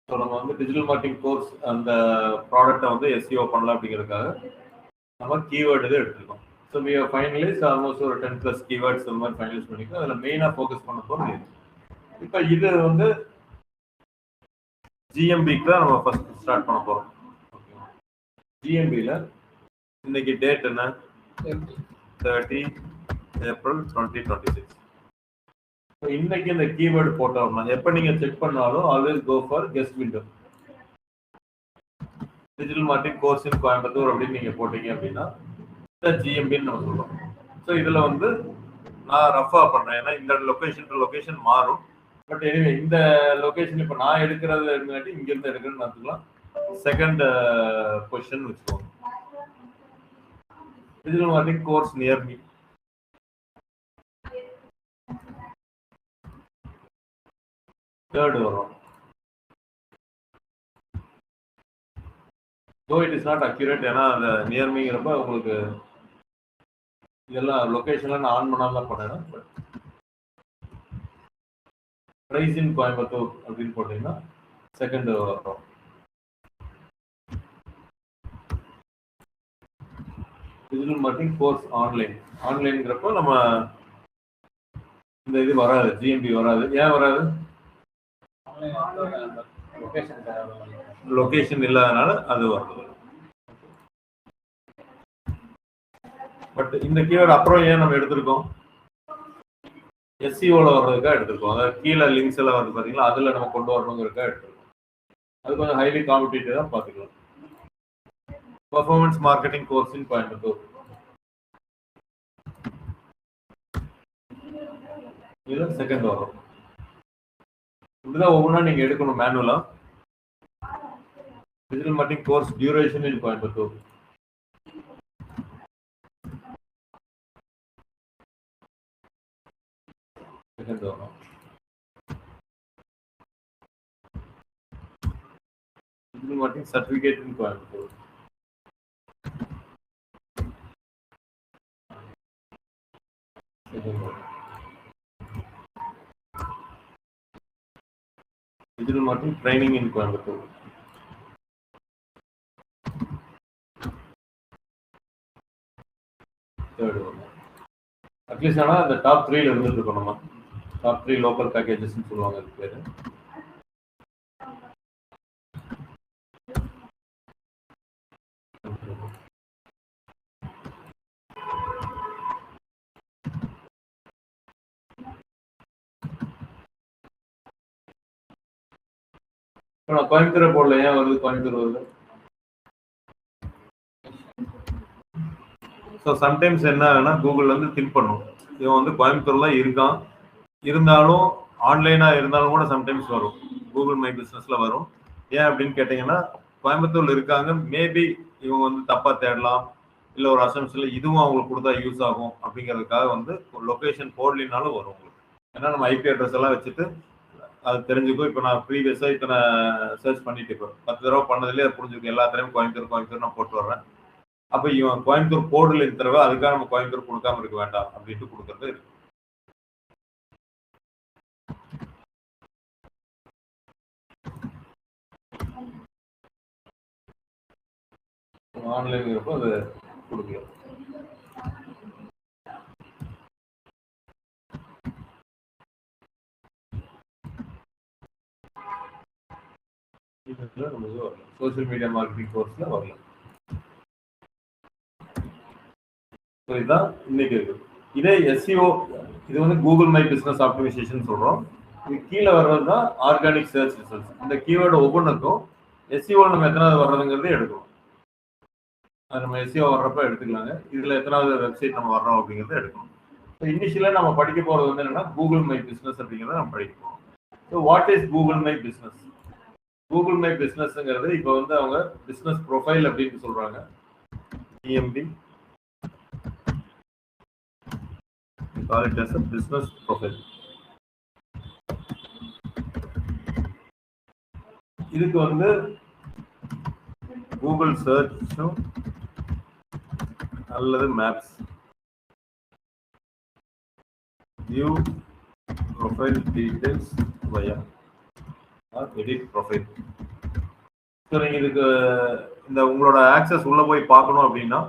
So நம்ம வந்து digital marketing course அந்த ப்ராடக்டை வந்து எஸ்இஓ பண்ணலாம் அப்படிங்கிறதுக்காக நம்ம கீவேர்டு இது எடுத்துருக்கோம். ஸோ வி ஃபைனலைஸ் ஆல்மோஸ்ட் ஒரு 10+ கீவேர்ட்ஸ் அந்த மாதிரி ஃபைனலைஸ் பண்ணிக்கலாம். அதில் மெயினாக ஃபோக்கஸ் பண்ண போகிறது இப்போ இது வந்து ஜிஎம்பிக்கு தான் நம்ம ஃபர்ஸ்ட் ஸ்டார்ட் பண்ண போகிறோம். ஓகே, ஜிஎம்பியில் இன்னைக்கு டேட் என்ன? 30 ஏப்ரல் 2026. இன்னைக்கு இந்த கீவேர்டு போட்டோம்னா எப்போ நீங்க செக் பண்ணாலும் always go for guest window. Digital marketing course in Coimbatore அப்படின்னு நீங்க போட்டீங்க அப்படின்னா இந்த ஜிஎம்பின்னு நம்ம சொல்றோம். ஸோ இதுல வந்து நான் ரஃபா பண்றேன், ஏன்னா இந்த லொகேஷன் மாறும். பட் எனிவே இந்த லொகேஷன் இப்போ நான் எடுக்கிறது முன்னாடி இங்க இருந்து எடுக்கிறேன்னு பார்த்துக்கலாம். செகண்ட் பொசிஷன் வச்சுக்கோங்க, digital marketing course near me. Third வரும். Though it is not accurate, ஏன்னா அந்த நியர்மிங்கிறப்ப உங்களுக்கு இதெல்லாம் லொக்கேஷன்லாம் நான் ஆன் பண்ணாம தான் பண்ணேன். பட் பிரைஸ் இன் கோயம்புத்தூர் அப்படின்னு போட்டீங்கன்னா செகண்ட் வரும். டிஜிட்டல் மார்க்கெட்டிங் கோர்ஸ் ஆன்லைன்ங்கிறப்போ நம்ம இந்த இது வராது, ஜிஎம்பி வராது. ஏன் வராது? லொகேஷன் இல்லாதனால அது வருது. பட் இந்த கீவேர்டு அப்புறம் ஏன் நம்ம எடுத்திருக்கோம்? எஸ்சிஓல வர்றதுக்காக எடுத்திருக்கோம். அதாவது கீழே லிங்க்ஸ் எல்லாம் வந்து பாத்தீங்களா, அதுல நம்ம கொண்டு வரணுங்கிறதுக்காக எடுத்திருக்கோம். அது கொஞ்சம் ஹைலி காம்படிட்டிவ் தான் பாத்துக்கலாம். Performance marketing course in Coimbatore, இதுல செகண்ட் வரும். இப்படிதான் ஒவ்வொன்றா நீங்க எடுக்கணும் மேனுவலா. Digital marketing course duration in Coimbatore, second வரும். Digital marketing certificate in Coimbatore, second வரும். Digital marketing training in Coimbatore, third வரும். அட்லீஸ்ட் ஆனால் அந்த டாப் 3ல இருந்துட்டு இருக்கோம். நம்ம டாப் 3 லோக்கல் பேக்கேஜஸ்ன்னு சொல்லுவாங்க அதுக்கு பேரு. கோயம்புத்தூர் போடல, ஏன் வருது கோயம்புத்தூர் வருது? ஸோ சம்டைம்ஸ் என்ன ஆகுனா கூகுள் வந்து திங்க் பண்ணும், இவன் வந்து கோயம்புத்தூர்ல இருக்கான், இருந்தாலும் ஆன்லைனா இருந்தாலும் கூட சம்டைம்ஸ் வரும், கூகுள் மை பிஸ்னஸ்ல வரும். ஏன் அப்படின்னு கேட்டீங்கன்னா, கோயம்புத்தூர்ல இருக்காங்க, மேபி இவங்க வந்து தப்பா தேடலாம், இல்லை ஒரு அசம்ஷன்ல இதுவும் அவங்களுக்கு கொடுத்தா யூஸ் ஆகும் அப்படிங்கிறதுக்காக வந்து லொக்கேஷன் போடலினாலும் வரும் உங்களுக்கு. ஏன்னா நம்ம ஐபி அட்ரஸ் எல்லாம் வச்சுட்டு அது தெரிஞ்சுக்கும். இப்போ நான் ப்ரீவியஸாக இப்போ நான் சர்ச் பண்ணிட்டு இப்போ 10 தடவை பண்ணதுலேயே அது புரிஞ்சுக்கும். எல்லாத்துலேயும் கோயம்புத்தூர் நான் போட்டு வர்றேன். அப்போ இவன் கோயம்புத்தூர் போர்டில் இந்த தடவை, அதுக்காக நம்ம கோயம்புத்தூர் கொடுக்காம இருக்க வேண்டாம் அப்படின்ட்டு கொடுக்கறது இருக்கு. ஆன்லைன் இருப்போ அது கொடுக்கல. சோசியல் மீடியா மார்க்கெட்டிங் கோர்ஸ்ல வரல. இதுதான் இன்னைக்கு இருக்கு. இதே எஸ்இஓ, இது வந்து கூகுள் மை பிசினஸ் ஆப்டிமைசேஷன் சொல்றோம். இது கீழே வர்றது தான் ஆர்கானிக் சர்ச் ரிசல்ட்ஸ். இந்த கீவேர்டு ஒவ்வொன்றுக்கும் எஸ்இஓ நம்ம எத்தனாவது வர்றதுங்கிறதே எடுக்கணும். அது நம்ம எஸ்இஓ வர்றப்ப எடுத்துக்கலாங்க. இதுல எத்தனாவது வெப்சைட் நம்ம வர்றோம் அப்படிங்கிறத எடுக்கணும். ஸோ இனிஷியலாக நம்ம படிக்க போறது வந்து என்னன்னா கூகுள் மை பிசினஸ் அப்படிங்கிறத நம்ம படிக்க போறோம். So what is Google my business? Google my பிசினஸ்ங்கிறது இப்போ வந்து அவங்க பிசினஸ் ப்ரொஃபைல் அப்படின்னு சொல்றாங்க. GMB call it as a business profile. இதுக்கு வந்து கூகுள் சர்ச்சும் அல்லது maps view profile details via edit profile. So நீங்கள் இதுக்கு இந்த உங்களோட ஆக்சஸ் உள்ளே போய் பார்க்கணும் அப்படின்னா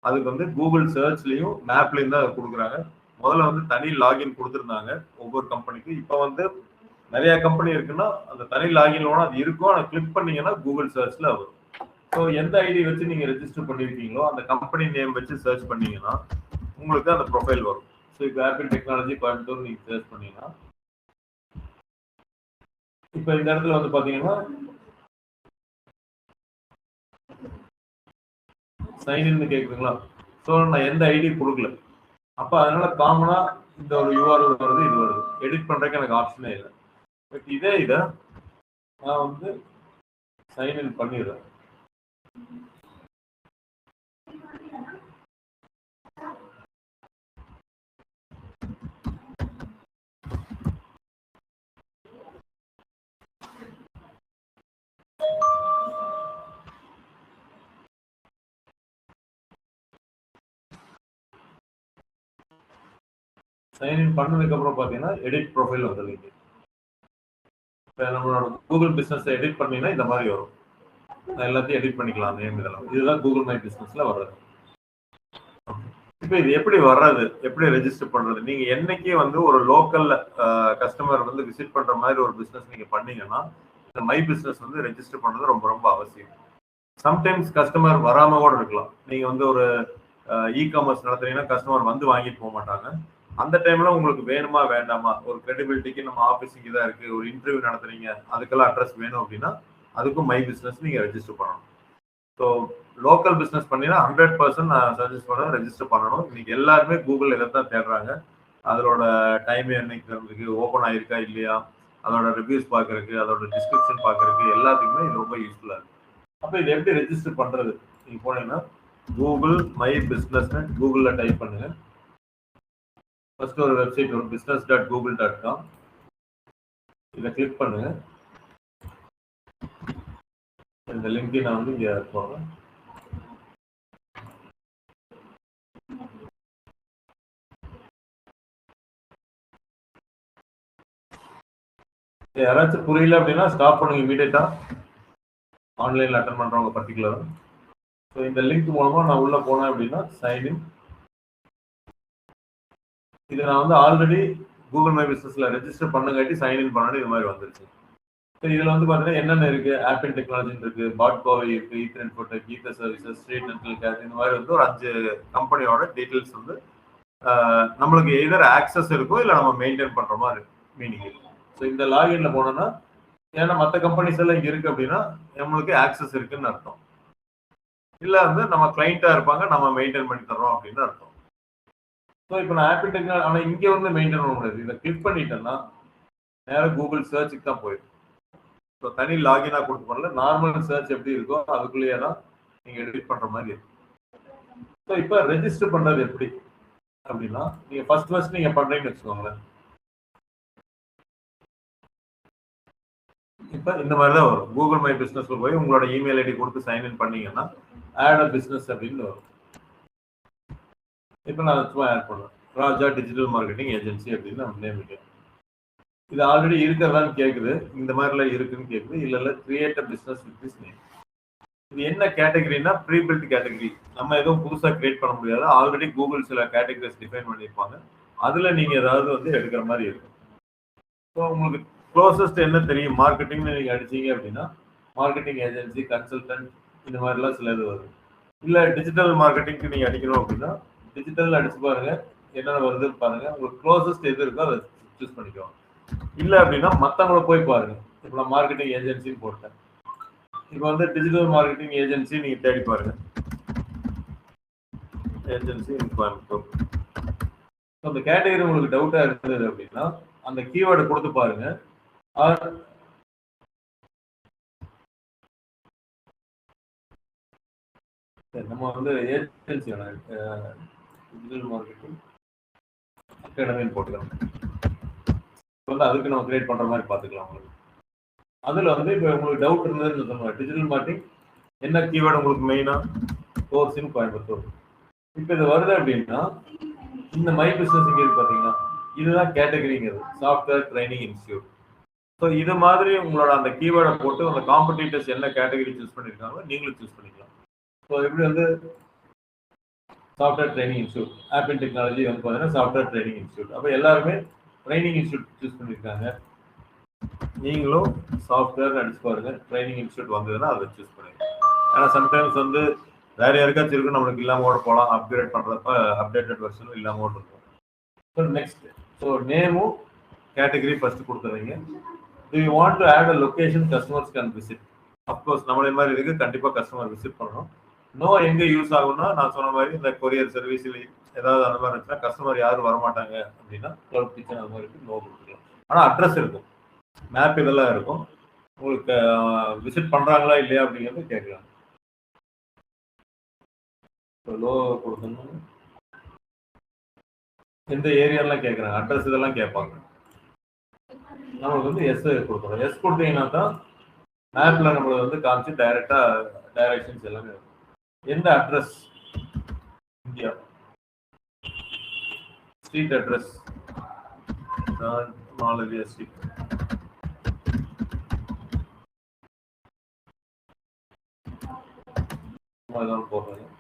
அதுக்கு வந்து கூகுள் சர்ச்லேயும் மேப்லேயும் தான் கொடுக்குறாங்க. முதல்ல வந்து தனி லாகின் கொடுத்துருந்தாங்க ஒவ்வொரு கம்பெனிக்கு. இப்போ வந்து நிறைய கம்பெனி இருக்குன்னா அந்த தனி லாகின் அது இருக்கும். ஆனால் கிளிக் பண்ணீங்கன்னா கூகுள் சர்ச்சில் வரும். ஸோ எந்த ஐடி வச்சு நீங்கள் ரெஜிஸ்டர் பண்ணியிருக்கீங்களோ அந்த கம்பெனி நேம் வச்சு சர்ச் பண்ணீங்கன்னா உங்களுக்கு அந்த ப்ரொஃபைல் வரும். ஸோ இப்போ ஆப்பிள் டெக்னாலஜி கோயம்புத்தூர் நீங்கள் சர்ச் பண்ணீங்கன்னா இப்போ இந்த இடத்துல வந்து பார்த்தீங்கன்னா சைன்இன் கேட்குதுங்களா? ஸோ நான் எந்த ஐடி கொடுக்கல. அப்போ அதனால காமனா இந்த ஒரு யூஆர்எல் வருது, இது வருது. எடிட் பண்றதுக்கு எனக்கு ஆப்ஷனே இல்லை. பட் இதை நான் வந்து சைன்இன் பண்ணிடுறேன். சைன்இன் பண்ணதுக்கு அப்புறம் பார்த்தீங்கன்னா எடிட் ப்ரொஃபைல் வந்துருக்கு. இப்போ நம்மளோட கூகுள் பிஸ்னஸ் எடிட் பண்ணீங்கன்னா இந்த மாதிரி வரும். நான் எல்லாத்தையும் எடிட் பண்ணிக்கலாம் நேம் இதெல்லாம். இதுதான் கூகுள் மை பிஸ்னஸ்ல வர்றது. இப்போ இது எப்படி வர்றது, எப்படி ரெஜிஸ்டர் பண்றது? நீங்க என்னைக்கு வந்து ஒரு லோக்கல்ல கஸ்டமர் வந்து விசிட் பண்ற மாதிரி ஒரு பிசினஸ் நீங்க பண்ணீங்கன்னா இந்த மை பிசினஸ் வந்து ரெஜிஸ்டர் பண்றது ரொம்ப ரொம்ப அவசியம். சம்டைம்ஸ் கஸ்டமர் வராம கூட இருக்கலாம். நீங்க வந்து ஒரு இ காமர்ஸ் நடத்துறீங்கன்னா கஸ்டமர் வந்து வாங்கிட்டு போக மாட்டாங்க. அந்த டைம்ல உங்களுக்கு வேணுமா வேண்டாமா, ஒரு கிரெடிபிலிட்டிக்கு நம்ம ஆஃபீஸ் இங்கே தான் இருக்கு, ஒரு இன்டர்வியூ நடத்துறீங்க, அதுக்கெல்லாம் அட்ரஸ் வேணும் அப்படின்னா அதுக்கும் மை பிஸ்னஸ் நீங்க ரெஜிஸ்டர் பண்ணணும். ஸோ லோக்கல் பிஸ்னஸ் பண்ணினா 100% நான் சஜஸ்ட் பண்ண ரெஜிஸ்டர் பண்ணணும். இன்னைக்கு எல்லாருமே கூகுள் இதை தான் தேடுறாங்க. அதோட டைம் என்னைக்கு ஓப்பன் ஆயிருக்கா இல்லையா, அதோட ரிவ்யூஸ் பார்க்கறதுக்கு, அதோட டிஸ்கிரிப்ஷன் பார்க்கறதுக்கு எல்லாத்துக்குமே இது ரொம்ப யூஸ்ஃபுல்லாக இருக்கு. அப்போ இது எப்படி ரெஜிஸ்டர் பண்றது? நீங்க போனீங்கன்னா கூகுள் மை பிஸ்னஸ் கூகுளில் டைப் பண்ணுங்க. ஃபர்ஸ்ட் ஒரு வெப்சைட் வரும், business.google.com. இதை கிளிக் பண்ணுங்க. இந்த லிங்க் நான் வந்து இங்கே போடுறேன். யாராச்சும் புரியல அப்படின்னா ஸ்டாப் பண்ணுங்க இமீடியட்டா. ஆன்லைன்ல அட்டன் பண்றவங்க பர்டிகுலரா. ஸோ இந்த லிங்க் மூலமா நான் உள்ள போனேன் அப்படின்னா சைன்இன். இது நான் வந்து ஆல்ரெடி கூகுள் மை பிஸ்னஸ்ல ரெஜிஸ்டர் பண்ணங்காட்டி சைன்இன் பண்ணணும் இது மாதிரி வந்துருச்சு. ஸோ இதில் வந்து பார்த்தீங்கன்னா என்னென்ன இருக்கு, ஆப்பிள் டெக்னாலஜி இருக்கு, பாட் கோவை இருக்கு, ஈத்ரன் போட்டக், Geetha services, street dental care, இந்த மாதிரி வந்து ஒரு 5 கம்பெனியோட டீட்டெயில்ஸ் வந்து நம்மளுக்கு எதர் ஆக்சஸ் இருக்கும் இல்லை நம்ம மெயின்டைன் பண்ற மாதிரி மீனிங் இருக்கும். ஸோ இந்த லாகின்ல போனோம்னா ஏன்னா மற்ற கம்பெனிஸ் எல்லாம் இங்க இருக்கு அப்படின்னா நம்மளுக்கு ஆக்சஸ் இருக்குன்னு அர்த்தம். இல்லை வந்து நம்ம கிளைண்டா இருப்பாங்க, நம்ம மெயின்டைன் பண்ணி தர்றோம் அப்படின்னு அர்த்தம். ஸோ இப்போ நான் ஆப்பிள் டெக்னாலஜி ஆனால் இங்கே வந்து மெயின்டைன் பண்ண முடியாது. இதை கிளிக் பண்ணிட்டேன்னா நேராக கூகுள் சர்ச்சுக்கு தான் போயிடும். ஸோ தனி லாகினா கொடுத்து பண்ணல, நார்மல் சர்ச் எப்படி இருக்கோ அதுக்குள்ளேயே தான் நீங்கள் எடிட் பண்ணுற மாதிரி இருக்கும். ஸோ இப்போ ரெஜிஸ்டர் பண்ணுறது எப்படி அப்படின்னா நீங்கள் ஃபர்ஸ்ட் நீங்கள் பண்ணுறீங்கன்னு வச்சுக்கோங்களேன். இப்போ இந்த மாதிரி தான் வரும். கூகுள் மை பிஸ்னஸ்ல போய் உங்களோட இமெயில் ஐடி கொடுத்து சைன்இன் பண்ணீங்கன்னா ஆட் அ பிஸ்னஸ் அப்படின்னு வரும். இப்போ நான் சும்மா ஆட் பண்ணுவேன், ராஜா டிஜிட்டல் மார்க்கெட்டிங் ஏஜென்சி அப்படின்னு நம்ம நேம் வைக்கிறேன். இது ஆல்ரெடி இருக்கிறதான்னு கேட்குது, இந்த மாதிரிலாம் இருக்குன்னு கேட்குது. இல்லை create a business with this name. இது என்ன கேட்டகரினா ப்ரீ பில்ட் கேட்டகரி. நம்ம எதுவும் புதுசாக கிரியேட் பண்ண முடியாது. ஆல்ரெடி கூகுள் சில கேட்டகரிஸ் டிஃபைன் பண்ணியிருப்பாங்க, அதில் நீங்கள் ஏதாவது வந்து எடுக்கிற மாதிரி இருக்கும். ஸோ உங்களுக்கு க்ளோசஸ்ட் என்ன தெரியும், மார்க்கெட்டிங்னு நீங்கள் அடிச்சீங்க அப்படின்னா மார்க்கெட்டிங் ஏஜென்சி, கன்சல்டன்ட், இந்த மாதிரிலாம் சில இது வரும். இல்லை டிஜிட்டல் மார்க்கெட்டிங்க்கு நீங்கள் அடிக்கணும் அப்படின்னா டிஜிட்டல் அடிச்சு பாருங்க, என்னென்ன வருதுன்னு பாருங்க. உங்களுக்கு க்ளோசஸ்ட் எது இருக்கோ அதை சூஸ் பண்ணிக்கோங்க. இல்லை அப்படின்னா மற்றவங்கள போய் பாருங்க. இப்போ நான் மார்க்கெட்டிங் ஏஜென்சின்னு போட்டேன். இப்போ வந்து டிஜிட்டல் மார்க்கெட்டிங் ஏஜென்சி நீங்க தேடி பாருங்க, ஏஜென்சி இன் கோயம்புத்தூர். அந்த கேட்டகரி உங்களுக்கு டவுட்டா இருந்தது அப்படின்னா அந்த கீவேர்டை கொடுத்து பாருங்க. நம்ம வந்து ஏஜென்சி டிஜிட்டல் மார்க்கெட்டிங் அகாடமின்னு போட்டுக்கலாம். வந்து அதுக்கு நம்ம கிரியேட் பண்ற மாதிரி பார்த்துக்கலாம். உங்களுக்கு அதுல வந்து இப்போ உங்களுக்கு டவுட் இருந்ததுன்னு சொல்லுவாங்க, டிஜிட்டல் மார்க்கெட்டிங் என்ன கீவேர்டு உங்களுக்கு மெயினா கோர்ஸ் இன் கோயம்புத்தூர். இப்போ இது வருது அப்படின்னா இந்த மை பிஸ்னஸ் இங்கே இருக்கு பார்த்தீங்கன்னா இதுதான் கேட்டகரிங்கிறது, சாஃப்ட்வேர் ட்ரைனிங் இன்ஸ்டியூட். ஸோ இது மாதிரி உங்களோட அந்த கீவேர்டை போட்டு அந்த காம்படிட்டர்ஸ் என்ன கேட்டகரி சூஸ் பண்ணியிருக்காங்களோ நீங்களும் சூஸ் பண்ணிக்கலாம். ஸோ இப்படி வந்து software training institute, apple technology வந்து பார்த்தீங்கன்னா சாஃப்ட்வேர் ட்ரைனிங் இன்ஸ்டியூட். அப்போ எல்லாருமே ட்ரைனிங் இன்ஸ்டியூட் சூஸ் பண்ணியிருக்காங்க. நீங்களும் சாஃப்ட்வேர் அடிச்சு பாருங்க, ட்ரைனிங் இன்ஸ்டியூட் வந்ததுன்னா அதை சூஸ் பண்ணுங்க. ஏன்னா சம்டைம்ஸ் வந்து வேற யாருக்காச்சும் இருக்கும், நம்மளுக்கு இல்லாம ஓட போகலாம். அப்கிரேட் பண்றப்ப அப்டேட்டட் வெர்ஷனும் இல்லாம ஓட இருக்கும். ஸோ நெக்ஸ்ட், ஸோ நேமும் கேட்டகரி ஃபர்ஸ்ட் கொடுத்துறீங்க. Do you want to add a location customers can visit? Of course நம்மளே மாதிரி இருக்கு, கண்டிப்பா கஸ்டமர் விசிட் பண்ணணும். நோ எங்க யூஸ் ஆகும்னா நான் சொன்ன மாதிரி இந்த கொரியர் சர்வீஸ்ல ஏதாவது அந்த மாதிரி இருந்துச்சுன்னா கஸ்டமர் யாரும் வரமாட்டாங்க அப்படின்னா கிளவுட் கிச்சன் அந்த மாதிரி இருக்கு, நோ கொடுத்துக்கலாம். ஆனா அட்ரஸ் இருக்கும், மேப் இதெல்லாம் இருக்கும். உங்களுக்கு விசிட் பண்றாங்களா இல்லையா அப்படிங்கிறது கேட்கலாம். லோ கொடுக்கணும், எந்த ஏரியாலாம் கேட்குறாங்க, அட்ரஸ் இதெல்லாம் கேட்பாங்க. நம்மளுக்கு வந்து எஸ் கொடுக்கணும். எஸ் கொடுத்தீங்கன்னா தான் மேப்ல நம்மளுக்கு வந்து காமிச்சு டைரக்டா டைரக்ஷன்ஸ் எல்லாமே இருக்கும். எந்த address, India street address, Malaviya street. போடுறேன்.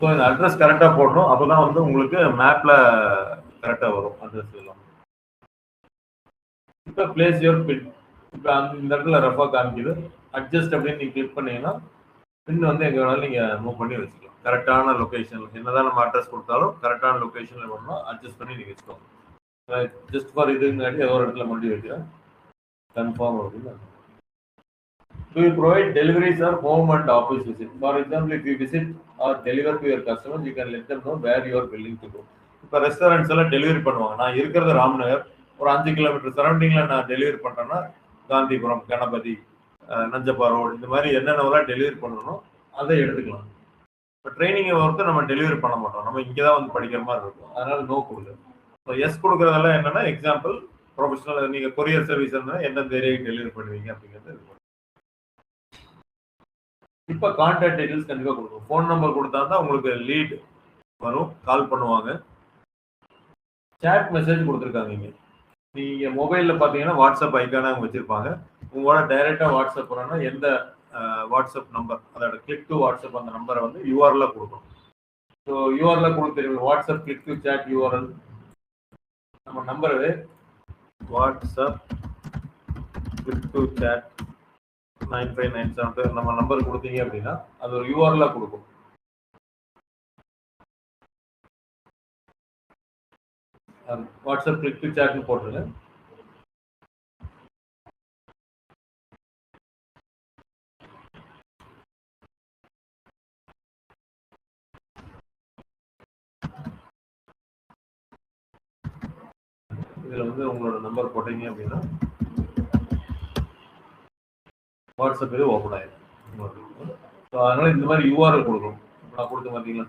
ஸோ இந்த அட்ரஸ் கரெக்டாக போடணும், அப்போ தான் வந்து உங்களுக்கு மேப்பில் கரெக்டாக வரும் அட்ரஸ் எல்லாம். இப்போ பிளேஸ் யுவர் பின், இப்போ இந்த இடத்துல ரஃபாக காமிக்குது. அட்ஜஸ்ட் அப்படின்னு நீங்கள் கிளிக் பண்ணீங்கன்னா பின் வந்து எங்கே வேணாலும் நீங்கள் மூவ் பண்ணி வச்சுக்கலாம். கரெக்டான லொக்கேஷன், என்னதான் நம்ம அட்ரஸ் கொடுத்தாலும் கரெக்டான லொக்கேஷனில் வரணும், அட்ஜஸ்ட் பண்ணி நீங்கள் வச்சுக்கோங்க. ஜஸ்ட் ஃபார் இதுங்காட்டி ஏதோ ஒரு இடத்துல மண்டி வைக்கிறேன், கன்ஃபார்ம் அப்படின்னு. Do you provide deliveries or home and office visit? For example, if you visit or deliver to your customers, you can let them know where you are willing to go. இப்போ restaurants எல்லாம் delivery பண்ணுவாங்க. நான் இருக்கிறது ராம்நகர், ஒரு 5 kilometre சரௌண்டிங்ல நான் delivery பண்றேன்னா Gandhipuram, Ganapathi, Nanjappa road, இந்த மாதிரி என்னென்னலாம் டெலிவரி பண்ணணும் அதை எடுத்துக்கலாம். இப்போ ட்ரைனிங்கை பொறுத்து நம்ம டெலிவரி பண்ண மாட்டோம், நம்ம இங்கே தான் வந்து படிக்கிற மாதிரி இருக்கும். அதனால நோ கொடுக்குது. ஸோ எஸ் கொடுக்குறதெல்லாம் என்னன்னா எக்ஸாம்பிள் ப்ரொஃபஷனல், நீங்கள் கொரியர் சர்வீஸ் இருந்தால் எந்தெந்த ஏரியாவுக்கு டெலிவரி பண்ணுவீங்க அப்படிங்கிறது இருக்கும். இப்போ கான்டாக்ட் டீடைல்ஸ் கண்டிப்பாக கொடுக்கும். ஃபோன் நம்பர் கொடுத்தா தான் உங்களுக்கு லீட் வரும், கால் பண்ணுவாங்க. சேட் மெசேஜ் கொடுத்துருக்காங்க. நீங்கள் மொபைலில் பார்த்தீங்கன்னா வாட்ஸ்அப் ஐக்கான அவங்க வச்சுருப்பாங்க. உங்களோட டைரெக்டாக வாட்ஸ்அப் பண்ணணும்னா எந்த வாட்ஸ்அப் நம்பர், அதோட கிளிக் டு வாட்ஸ்அப் அந்த நம்பரை வந்து யூஆர்எல் கொடுக்கணும். ஸோ யூஆர்எல் கொடுத்துருங்க. WhatsApp click to chat URL நம்ம number WhatsApp click to chat 9597 நம்ம நம்பர் கொடுத்தீங்க அப்படின்னா அது ஒரு யூஆர்எல் கொடுக்கும். வாட்ஸ்அப் கிளிக் டு சேட்னு போட்டுருங்க. இதுல வந்து உங்களோட நம்பர் போட்டீங்க அப்படின்னா வாட்ஸ்அப் இது ஓப்பன் ஆயிடும். ஸோ அதனால இந்த மாதிரி யூஆர்எல் கொடுக்கணும். நான் கொடுத்து பார்த்தீங்களா,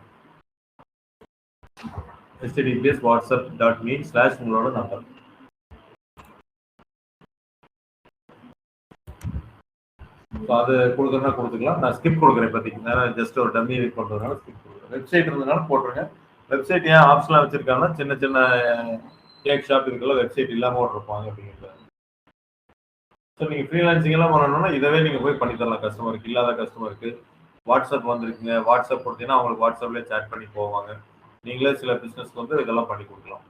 https whatsapp.me/ உங்களோட நம்பர். ஸோ அது கொடுக்குறதுனா கொடுத்துக்கலாம். நான் ஸ்கிப் கொடுக்குறேன் பார்த்தீங்கன்னா, ஜஸ்ட் ஒரு டம்மி பண்ணுறதுனால ஸ்கிப் கொடுக்குறேன். வெப்சைட் இருந்ததுனால போட்டுருங்க. வெப்சைட் ஏன் ஆப்ஷன்லாம் வச்சிருக்காங்கன்னா சின்ன சின்ன கேக் ஷாப் இதுக்கெல்லாம் வெப்சைட் இல்லாமல் இருப்பாங்க அப்படிங்கிறது. ஸோ நீங்கள் ஃப்ரீலான்சிங் எல்லாம் பண்ணணும்னா இதவே நீங்கள் போய் பண்ணி தரலாம். கஸ்டமருக்கு, இல்லாத கஸ்டமருக்கு வாட்ஸ்அப் வந்துருக்குங்க, வாட்ஸ்அப் கொடுத்தீங்கன்னா அவங்களுக்கு வாட்ஸ்அப்லேயே சேட் பண்ணி போவாங்க. நீங்களே சில பிஸ்னஸ்க்கு வந்து இதெல்லாம் பண்ணி கொடுக்கலாம்.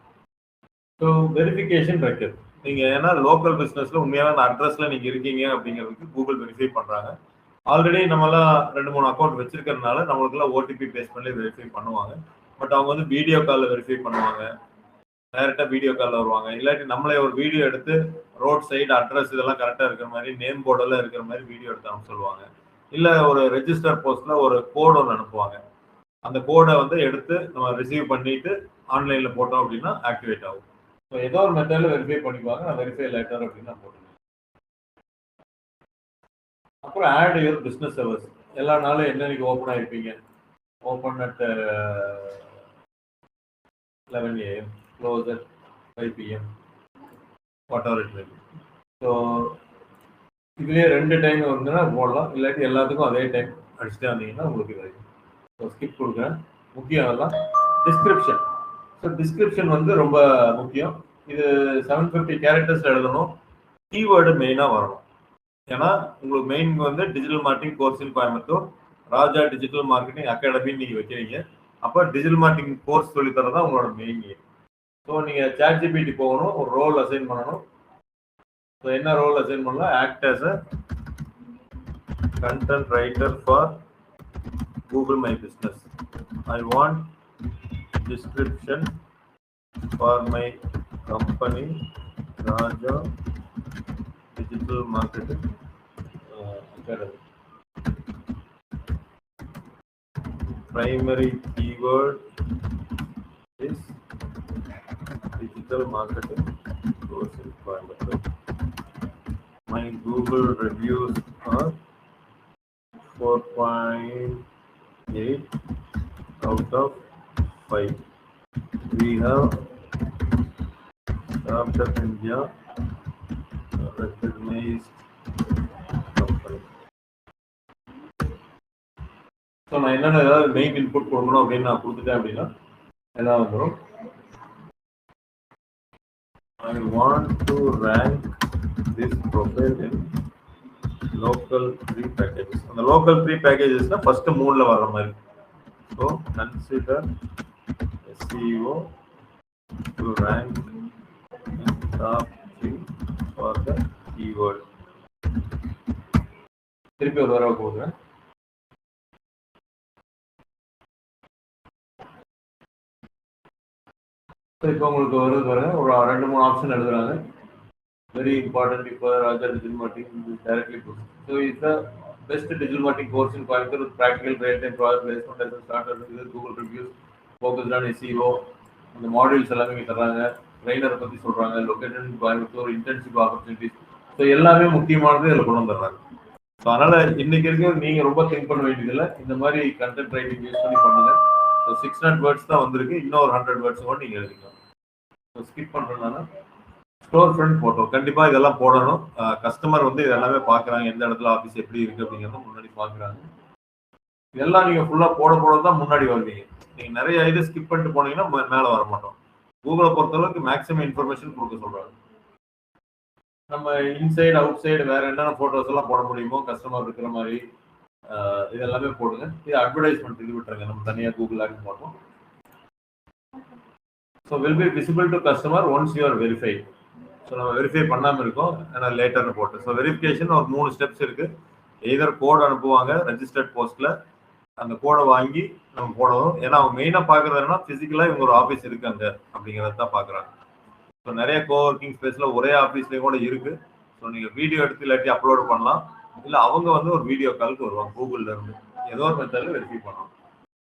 ஸோ வெரிஃபிகேஷன் ரெக்கர், நீங்கள் ஏன்னா லோக்கல் பிஸ்னஸில் உண்மையான அந்த அட்ரஸில் நீங்கள் இருக்கீங்க அப்படிங்கிறதுக்கு கூகுள் வெரிஃபை பண்ணுறாங்க. ஆல்ரெடி நம்மளாம் 2-3 அக்கௌண்ட் வச்சிருக்கிறதுனால நம்மளுக்குலாம் ஓடிபி பேஸ் பண்ணி வெரிஃபை பண்ணுவாங்க. பட் அவங்க வந்து வீடியோ காலில் வெரிஃபை பண்ணுவாங்க, டைரெக்டாக வீடியோ காலில் வருவாங்க. இல்லாட்டி நம்மளே ஒரு வீடியோ எடுத்து ரோட் சைடு அட்ரஸ் இதெல்லாம் கரெக்டாக இருக்கிற மாதிரி, நேம் போர்டெல்லாம் இருக்கிற மாதிரி வீடியோ எடுத்து அவங்க சொல்லுவாங்க. இல்லை ஒரு ரெஜிஸ்டர் போஸ்ட்டில் ஒரு கோடு ஒன்று அனுப்புவாங்க. அந்த கோடை வந்து எடுத்து நம்ம ரிசீவ் பண்ணிட்டு ஆன்லைனில் போட்டோம் அப்படின்னா ஆக்டிவேட் ஆகும். ஸோ ஏதோ ஒரு மெத்தடில் வெரிஃபை பண்ணிக்குவாங்க. நான் வெரிஃபை லேட்டர் அப்படின்னு நான் போட்டுருக்கேன். அப்புறம் ஆட் யுவர் பிஸ்னஸ் ஹவர்ஸ், எல்லா நாளும் என்னன்னைக்கு ஓப்பன் ஆகிருப்பீங்க. Open at 11 AM, close at 5 PM, whatever it may be. So இதுலேயே 2 டைம் வந்துன்னா போடலாம், இல்லாட்டி எல்லாத்துக்கும் அதே டைம் அடிச்சுட்டே வந்தீங்கன்னா உங்களுக்கு இதாகும். ஸோ ஸ்கிப் கொடுக்குறேன். முக்கியம் அதெல்லாம் டிஸ்கிரிப்ஷன். ஸோ டிஸ்கிரிப்ஷன் வந்து ரொம்ப முக்கியம். இது 750 கேரக்டர்ஸ் எழுதணும். கீவேர்டு மெயினாக வரணும். ஏன்னா உங்களுக்கு மெயின் வந்து digital marketing course in Coimbatore, Raja digital marketing அகாடமின்னு நீங்கள் வைக்கிறீங்க. அப்போ டிஜிட்டல் மார்க்கெட்டிங் கோர்ஸ் சொல்லித்தரதான் உங்களோட மெயின் எய்ம். ஸோ நீங்கள் ChatGPT போகணும், ஒரு ரோல் அசைன் பண்ணணும். ஸோ என்ன ரோல் அசைன் பண்ணலாம்? Act as a content writer for Google My Business. I want description for my company Raja Digital Marketing Academy. Primary keyword is digital marketing course in Coimbatore. My Google reviews are 4.8 out of 5. We have Startup India recognized company. So நான் என்னென்ன ஏதாவது main input கொடுக்கணும் அப்படின்னு நான் கொடுத்துட்டேன் அப்படின்னா என்ன வந்துடும்? I want to rank this profile in local free packages. And the local free packages na first 3 வர்ற மாதிரி. So consider SEO to rank in top 3 for the keyword. திருப்பி ஒரு தடவை போடுறேன். இப்போ உங்களுக்கு வருது பாருங்க, ஒரு 2-3 ஆப்ஷன் எழுதுறாங்க. Very important for Raja Digital Marketing directly put. So it's the best digital marketing course in Coimbatore with practical real-time product placement as a starter with Google reviews, focused on SEO. The modules எல்லாமே இங்க தராங்க. Trainer பத்தி சொல்றாங்க. Located in Coimbatore, internship opportunities. So எல்லாமே முக்கியமானது இதுல கொண்டு வந்துறாங்க. So அதனால இன்னைக்கு இருக்க நீங்க ரொம்ப திங்க் பண்ண வேண்டியதில்லை. இந்த மாதிரி கண்டென்ட் ரைட்டிங் யூஸ் பண்ணி பண்ணுங்க. ஸோ 600 வேர்ட்ஸ் தான் வந்திருக்கு. இன்னும் ஒரு 100 வேர்ட்ஸ் கூட நீங்க எழுதிக்கலாம். ஸோ ஸ்கிப் பண்றதுனால ஸ்டோர் ஃப்ரண்ட் போட்டோ கண்டிப்பா இதெல்லாம் போடணும். கஸ்டமர் வந்து இதெல்லாமே பாக்குறாங்க, எந்த இடத்துல ஆஃபீஸ் எப்படி இருக்கு அப்படிங்கறத முன்னாடி பாக்குறாங்க. இதெல்லாம் நீங்க ஃபுல்லா போட தான் முன்னாடி வருவீங்க. நீங்க நிறைய இது ஸ்கிப் பண்ணிட்டு போனீங்கன்னா மேல வர மாட்டோம். கூகுளை பொறுத்தளவுக்கு மேக்ஸிமம் இன்ஃபர்மேஷன் கொடுக்க சொல்றாங்க. நம்ம இன்சைடு அவுட் சைடு வேற என்னென்ன போட்டோஸ் எல்லாம் போட முடியுமோ கஸ்டமர் இருக்கிற மாதிரி இதெல்லாமே போடுங்க. இது அட்வர்டைஸ்மெண்ட் இது விட்டுருங்க, நம்ம தனியா கூகுள் ஆட் போட்டோம். So will be visible to customer once you are verified. So நம்ம வெரிஃபை பண்ணாமல் இருக்கோம், ஏன்னா லேட்டர்னு போட்டு. ஸோ வெரிஃபிகேஷன் ஒரு 3 ஸ்டெப்ஸ் இருக்கு. எதர் கோட் அனுப்புவாங்க ரெஜிஸ்டர்ட் போஸ்ட்ல, அந்த கோடை வாங்கி நம்ம போடணும். ஏன்னா அவங்க மெயினாக பார்க்கறது என்னன்னா பிசிக்கலா இவங்க ஒரு ஆஃபீஸ் இருக்கு அங்க அப்படிங்கிறத தான் பார்க்குறாங்க. ஸோ நிறைய கோவர்க்கிங் ஸ்பேஸ்ல ஒரே ஆஃபீஸ்லேயும் கூட இருக்கு. ஸோ நீங்க வீடியோ எடுத்து இல்லாட்டி அப்லோட் பண்ணலாம், இல்லை அவங்க வந்து ஒரு வீடியோ காலுக்கு வருவாங்க கூகுள்ல இருந்து. ஏதோ ஒரு மெத்தட்ல வெரிஃபை பண்ணலாம்.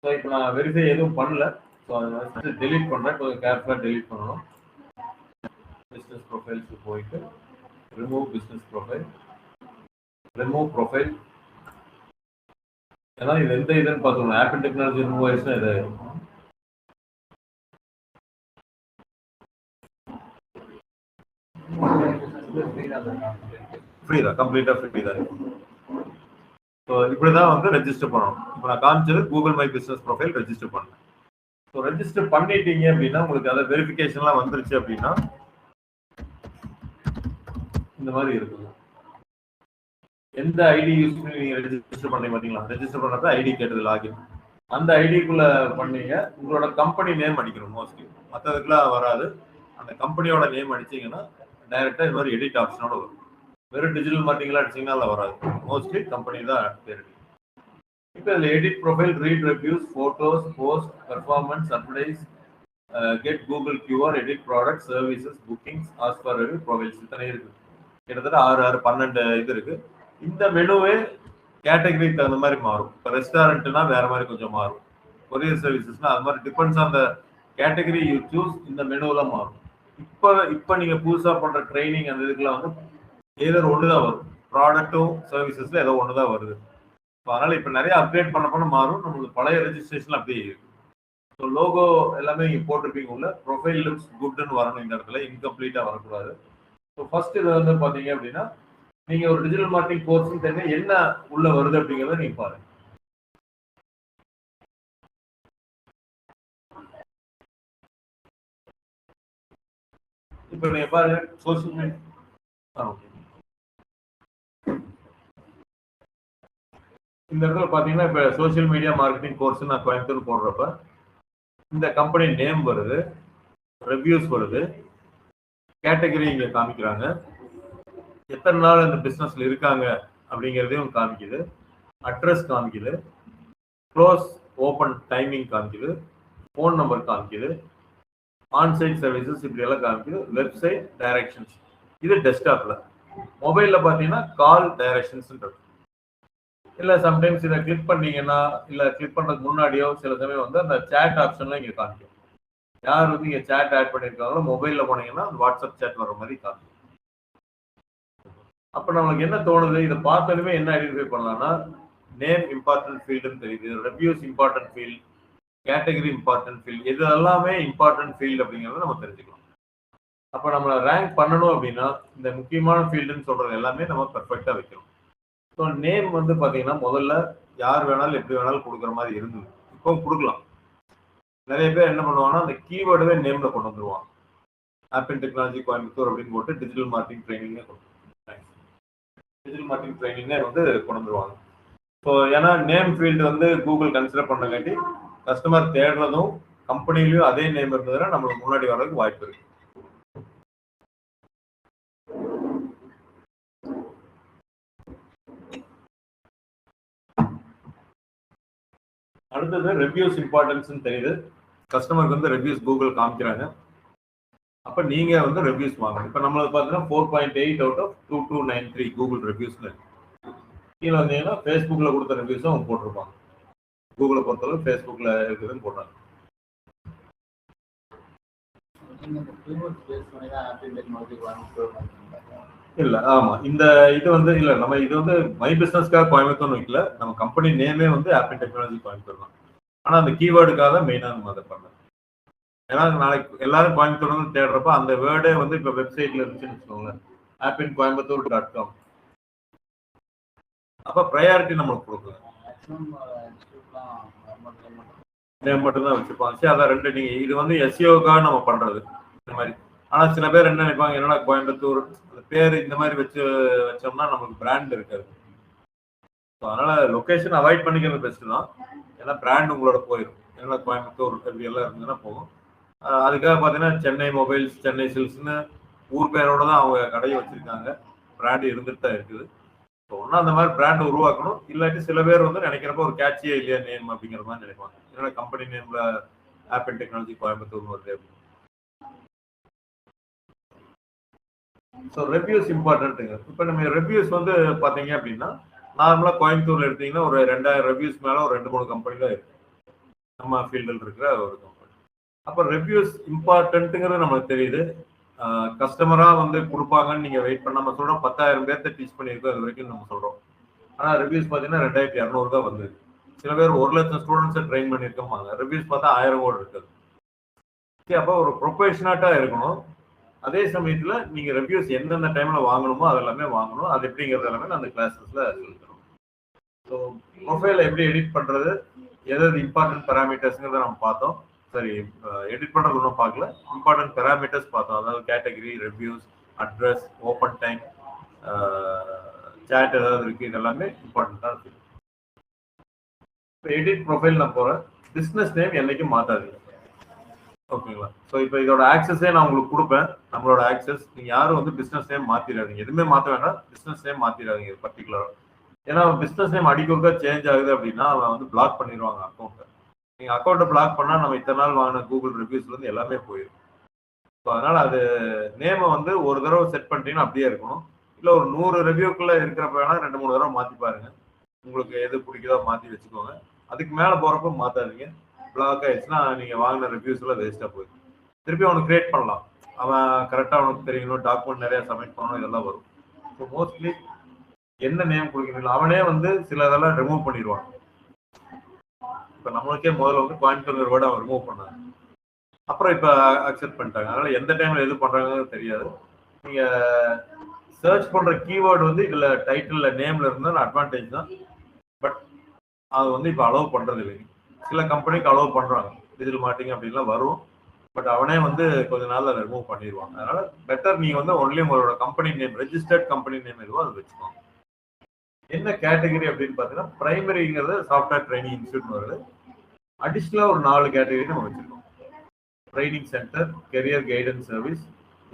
ஸோ இப்போ நான் வெரிஃபை எதுவும் பண்ணல. ஸோ அதை டெலீட் பண்ணுறேன். கொஞ்சம் கேர்ஃபுல்லாக டெலீட் பண்ணணும். பிஸ்னஸ் ப்ரொஃபைல்ஸ்க்கு போயிட்டு remove business profile, remove profile. ஏன்னா இது எந்த இதுன்னு பார்த்துக்கணும். ஆப்பிள் டெக்னாலஜி ரிமூவ் ஆயிடுச்சுன்னா இது ஃப்ரீ தான், கம்ப்ளீட்டாக ஃப்ரீ தான். ஸோ இப்படி தான் வந்து ரெஜிஸ்டர் பண்ணணும். இப்போ நான் காமிச்சது Google my business profile register பண்ணேன். ஸோ ரெஜிஸ்டர் பண்ணிட்டீங்க அப்படின்னா உங்களுக்கு அதை வெரிஃபிகேஷன்லாம் வந்துருச்சு அப்படின்னா இந்த மாதிரி இருக்குது. எந்த ஐடி யூஸ் பண்ணி நீங்க ரெஜிஸ்டர் பண்ணி பார்த்தீங்களா? ரெஜிஸ்டர் பண்ணது ஐடி கேட்டது லாகின். அந்த ஐடிக்குள்ள பண்ணீங்க உங்களோட கம்பெனி நேம் அடிக்கணும் மோஸ்ட்லி. மற்றதுக்குலாம் வராது. அந்த கம்பெனியோட நேம் அடிச்சீங்கன்னா டைரக்டா இந்த மாதிரி எடிட் ஆப்ஷனோட வரும். வெறும் டிஜிட்டல் மார்க்கெட்டிங்ல அடிச்சீங்கன்னா அதில் வராது. மோஸ்ட்லி கம்பெனி தான் பேர். இப்போ இதில் edit profile, read reviews, photos, post, performance, advertise, get Google QR, edit product, services, bookings, as for review, profiles இத்தனை இருக்கு. கிட்டத்தட்ட 12 இது இருக்கு. இந்த மெனுவே கேட்டகரிக்கு தகுந்த மாதிரி மாறும். இப்போ ரெஸ்டாரண்ட்னா வேற மாதிரி கொஞ்சம் மாறும். கொரியர் சர்வீசஸ்னா அது மாதிரி depends on the category you choose. இந்த மெனுவெல்லாம் மாறும். இப்போ நீங்க புதுசா பண்ற ட்ரைனிங் அந்த இதுக்கெல்லாம் வந்து ஏதோ ஒன்று தான் வரும். ப்ராடக்ட்டும் சர்வீசஸ்ல ஏதோ ஒன்று தான் வருது. அதனால இப்போ நிறைய அப்டேட் பண்ண மாறும். நம்மளுக்கு பழைய ரெஜிஸ்ட்ரேஷன் அப்படியே இருக்கு. ஸோ லோகோ எல்லாமே நீங்க போட்டிருப்பீங்க உள்ள. ப்ரொஃபைல் லுக்ஸ் குட்னு வரணும் இந்த இடத்துல, இன்கம்ப்ளீட்டா வரக்கூடாது. ஸோ ஃபர்ஸ்ட் இது வந்து பாத்தீங்க அப்படின்னா, நீங்க ஒரு டிஜிட்டல் மார்க்கெட்டிங் கோர்ஸ் தெரிஞ்சு என்ன உள்ள வருது அப்படிங்கிறத நீங்க பாருங்க. இப்ப நீங்க பாருங்க சோசியல் மீடியா. இந்த இடத்துல பாத்தீங்கன்னா இப்ப சோசியல் மீடியா மார்க்கெட்டிங் கோர்ஸ் நான் கோயம்புத்தூர் போடுறப்ப இந்த கம்பெனி நேம் வருது, ரிவ்யூஸ் வருது, கேட்டகரி இங்க காமிக்கிறாங்க, எத்தனை நாள் இந்த பிசினஸ்ல இருக்காங்க அப்படிங்கிறதையும் காமிக்குது, அட்ரஸ் காமிக்குது, க்ளோஸ் ஓபன் டைமிங் காமிக்குது, ஃபோன் நம்பர் காமிக்குது, ஆன்சைட் சர்வீசஸ் இப்படி எல்லாம் காமிக்குது, வெப்சைட் டைரக்ஷன்ஸ். இது டெஸ்க்டாப்ல. மொபைல்ல பாத்தீங்கன்னா கால் டைரக்ஷன்ஸ் இருக்கு. இல்ல சம்டைம்ஸ் இதை கிளிக் பண்ணீங்கன்னா, இல்ல கிளிக் பண்றதுக்கு முன்னாடியோ சில சமயம் வந்து அந்த சேட் ஆப்ஷன்லாம் இங்க காமிக்கும். யார் வந்து இங்க சேட் ஆட் பண்ணிருக்காங்களோ மொபைல்ல போனீங்கன்னா வாட்ஸ்அப் சேட் வர மாதிரி காமிக்கும். அப்ப நம்மளுக்கு என்ன தோணுது, இதை பார்த்தோமே என்ன ஐடென்டிஃபை பண்ணலாம்னா, நேம் இம்பார்ட்டன்ட் ஃபீல்டுன்னு தெரியுது, reviews important field, category important field, இது எல்லாமே இம்பார்ட்டன்ட் ஃபீல்டு அப்படிங்கிறத நம்ம தெரிஞ்சுக்கலாம். அப்ப நம்ம ரேங்க் பண்ணணும் அப்படின்னா இந்த முக்கியமான ஃபீல்டுன்னு சொல்றது எல்லாமே நம்ம பெர்ஃபெக்டா வைக்கணும். ஸோ நேம் வந்து பாத்தீங்கன்னா முதல்ல யார் வேணாலும் எப்படி வேணாலும் கொடுக்குற மாதிரி இருந்தது, இப்போ கொடுக்கலாம். நிறைய பேர் என்ன பண்ணுவாங்கன்னா அந்த கீவேர்டுவே நேம்ல கொண்டு வந்துருவாங்க. ஆப்பிள் டெக்னாலஜி கோயம்புத்தூர் அப்படின்னு போட்டு digital marketing training digital marketing ட்ரைனிங்கே வந்து கொண்டு வந்துருவாங்க. ஸோ ஏன்னா நேம் ஃபீல்டு வந்து கூகுள் கன்சிடர் பண்ணங்காட்டி கஸ்டமர் தேடுறதும் கம்பெனிலையும் அதே நேம் இருந்ததுன்னா நம்மளுக்கு முன்னாடி வர்றதுக்கு வாய்ப்பு இருக்கு. அடுத்தது ரிவ்யூஸ் இம்பார்ட்டன்ஸ் தெரியுது, கஸ்டமருக்கு வந்து ரிவ்யூஸ் கூகுள் காமிக்கிறாங்க. அப்ப நீங்க வந்து ரிவ்யூஸ் வாங்கணும். இப்ப நம்மளுக்கு பாத்தீங்கன்னா 4.8 அவுட் ஆஃப் 2293 கூகுள் ரிவ்யூஸ்ல இருக்கு. கீழே வந்தீங்கன்னா ஃபேஸ்புக்ல கொடுத்த ரிவ்யூஸும் அவங்க போட்டிருப்பாங்க. கூகுளை பொறுத்தளவு ஃபேஸ்புக்ல இருக்குதுன்னு போடுறாங்க. இல்ல ஆமா, இந்த இது வந்து இல்ல நம்ம இது வந்து மை பிசினஸ்க்காக கோயம்புத்தூர்னு வைக்கல, நம்ம கம்பெனி நேமே வந்து ஆப்பிள் டெக்னாலஜி கோயம்புத்தூர் தான். ஆனா அந்த கீவேர்டுக்காக மெயினா நம்ம அதை பண்ணோம். ஏன்னா நாளைக்கு எல்லாரும் கோயம்புத்தூர் தேடுறப்ப அந்த வேர்டே வந்து இப்ப வெப்சைட்ல இருந்துச்சுன்னு வச்சுக்கோங்களேன், appincoimbatore.com, அப்ப ப்ரையாரிட்டி நம்மளுக்கு கொடுக்குது. நேம் மட்டும் தான் வச்சிருப்பாங்க. சரி அதான் ரெண்டு நீங்க இது வந்து எஸ்இஓக்காக நம்ம பண்றது இந்த மாதிரி. ஆனா சில பேர் என்ன நினைப்பாங்க, என்னடா கோயம்புத்தூர் அந்த பேர் இந்த மாதிரி வச்சோம்னா நமக்கு பிராண்ட் இருக்காது. அதனால லொகேஷன் அவாய்ட் பண்ணிக்கிறது பெஸ்ட் தான். ஏன்னா பிராண்ட் உங்களோட போயிடும். ஏன்னா கோயம்புத்தூர் இப்படி எல்லாம் இருந்ததுன்னா போகும். அதுக்காக பார்த்தீங்கன்னா சென்னை மொபைல்ஸ், சென்னை சில்ஸ்னு ஊர் பேரோட தான் அவங்க கடையை வச்சிருக்காங்க. பிராண்ட் இருந்துட்டு தான் இருக்குது. ஒன்றும் அந்த மாதிரி பிராண்ட் உருவாக்கணும். இல்லாட்டி சில பேர் வந்து நினைக்கிறப்ப ஒரு கேட்சியே இல்லையா நேம் அப்படிங்கிற மாதிரி நினைப்பாங்க. என்னோட கம்பெனி நேம்ல ஆப்பிள் டெக்னாலஜி கோயம்புத்தூர் வருது அப்படின்னு. ஸோ ரிவ்யூஸ் இம்பார்ட்டன்ட்டுங்க. இப்போ நம்ம ரிவ்யூஸ் வந்து பார்த்தீங்க அப்படின்னா நார்மலாக கோயம்புத்தூர்ல எடுத்தீங்கன்னா ஒரு 2000 ரிவ்யூஸ் மேலே ஒரு 2-3 கம்பெனில இருக்கு நம்ம ஃபீல்டில் இருக்கிற ஒரு கம்பெனி. அப்போ ரிவ்யூஸ் இம்பார்ட்டன்ட்டுங்கிறது நமக்கு தெரியுது. கஸ்டமரா வந்து கொடுப்பாங்கன்னு நீங்க வெயிட் பண்ணாம சொல்றோம். 10,000 பேர்த்த டீச் பண்ணியிருக்கோம் இது வரைக்கும் நம்ம சொல்றோம். ஆனா ரிவ்யூஸ் பார்த்தீங்கன்னா 2200 தான் வந்து. சில பேர் 1,00,000 ஸ்டூடெண்ட்ஸை ட்ரெயின் பண்ணியிருக்கோம்பாங்க, ரிவ்யூஸ் பார்த்தா 1000 கூட இருக்காது. அப்போ ஒரு ப்ரொஃபஷனட்டா இருக்கணும். அதே சமயத்துல நீங்க ரிவ்யூஸ் எந்தெந்த டைம்ல வாங்கணுமோ அதெல்லாமே வாங்கணும். அது எப்படிங்கிறது எல்லாமே நான் அந்த கிளாஸஸ்ல சொல்லித்தரோம். ஸோ ப்ரொஃபைல எப்படி எடிட் பண்றது, எதாவது இம்பார்ட்டன்ட் பேராமீட்டர்ஸ்ங்கிறத நம்ம பார்த்தோம். சரி, எடிட் பண்றது ஒன்றும் பார்க்கல, இம்பார்ட்டன்ட் பேராமீட்டர்ஸ் பார்த்தோம். அதாவது category, reviews, address, open time, chat ஏதாவது இருக்கு, இது எல்லாமே இம்பார்ட்டன்டா இருக்கு. இப்போ எடிட் ப்ரொஃபைல் நான் போறேன். பிஸ்னஸ் நேம் என்னைக்கும் மாத்தாதீங்க, ஓகேங்களா? ஸோ இப்போ இதோட ஆக்சஸே நான் உங்களுக்கு கொடுப்பேன், நம்மளோட ஆக்சஸ். நீங்க யாரும் வந்து பிஸ்னஸ் நேம் மாத்திடாதீங்க, எதுவுமே மாற்ற வேண்டாம். பிஸ்னஸ் நேம் மாத்திடாதீங்க பர்டிகுலரா. ஏன்னா பிஸ்னஸ் நேம் அடிக்கொருக்கா சேஞ்ச் ஆகுது அப்படின்னா அவன் வந்து பிளாக் பண்ணிடுவாங்க அக்கௌண்ட்டை. நீங்க அக்கௌண்ட்டை பிளாக் பண்ணா நம்ம இத்தனை நாள் வாங்கின கூகுள் ரிவ்யூஸ்ல இருந்து எல்லாமே போயிடும். ஸோ அதனால அது நேமை வந்து ஒரு தடவை செட் பண்ணிட்டீங்கன்னா அப்படியே இருக்கணும். இல்லை ஒரு 100 ரிவ்யூக்குள்ள இருக்கிறப்ப வேணா 2-3 தடவை மாத்தி பாருங்க, உங்களுக்கு எது பிடிக்குதோ மாத்தி வச்சுக்கோங்க. அதுக்கு மேல போறப்ப மாத்தாதீங்க. பிளாக் ஆயிடுச்சுன்னா நீங்க வாங்கின ரிவ்யூஸ் எல்லாம் வேஸ்டா போயிடும். திருப்பி அவனுக்கு கிரியேட் பண்ணலாம், அவன் கரெக்டா அவனுக்கு தெரியணும், டாக்குமெண்ட் நிறைய சப்மிட் பண்ணணும், இதெல்லாம் வரும். ஸோ மோஸ்ட்லி என்ன நேம் கொடுக்குறீங்களோ அவனே வந்து சில இதெல்லாம் ரிமூவ் பண்ணிடுவான். இப்போ நம்மளுக்கே முதல்ல வந்து கோயம்புத்தூர் வேர்டை ரிமூவ் பண்ணாங்க, அப்புறம் இப்போ அக்செப்ட் பண்ணிட்டாங்க. அதனால எந்த டைம்ல எது பண்றாங்கன்னு தெரியாது. நீங்க சர்ச் பண்ற கீவேர்டு வந்து இதுல டைட்டில்ல நேம்ல இருந்தால் அட்வான்டேஜ் தான். பட் அது வந்து இப்போ அலோவ் பண்றது இல்லை. சில கம்பெனிக்கு அலோவ் பண்றாங்க, டிஜிட்டல் மார்க்கெட்டிங் அப்படின்லாம் வரும். பட் அவனே வந்து கொஞ்ச நாள்ல அதை ரிமூவ் பண்ணிடுவாங்க. அதனால பெட்டர் நீங்க வந்து ஒன்லி உங்களோட company name, registered company name எதுவோ அதை வச்சுக்கோங்க. என்ன கேட்டகரி அப்படின்னு பார்த்தீங்கன்னா, பிரைமரிங்கிறது சாஃப்ட்வேர் ட்ரைனிங் இன்ஸ்டியூட் வருது. அடிஷ்னலா ஒரு 4 கேட்டகரி நம்ம வச்சிருக்கோம். Training centre, career guidance service,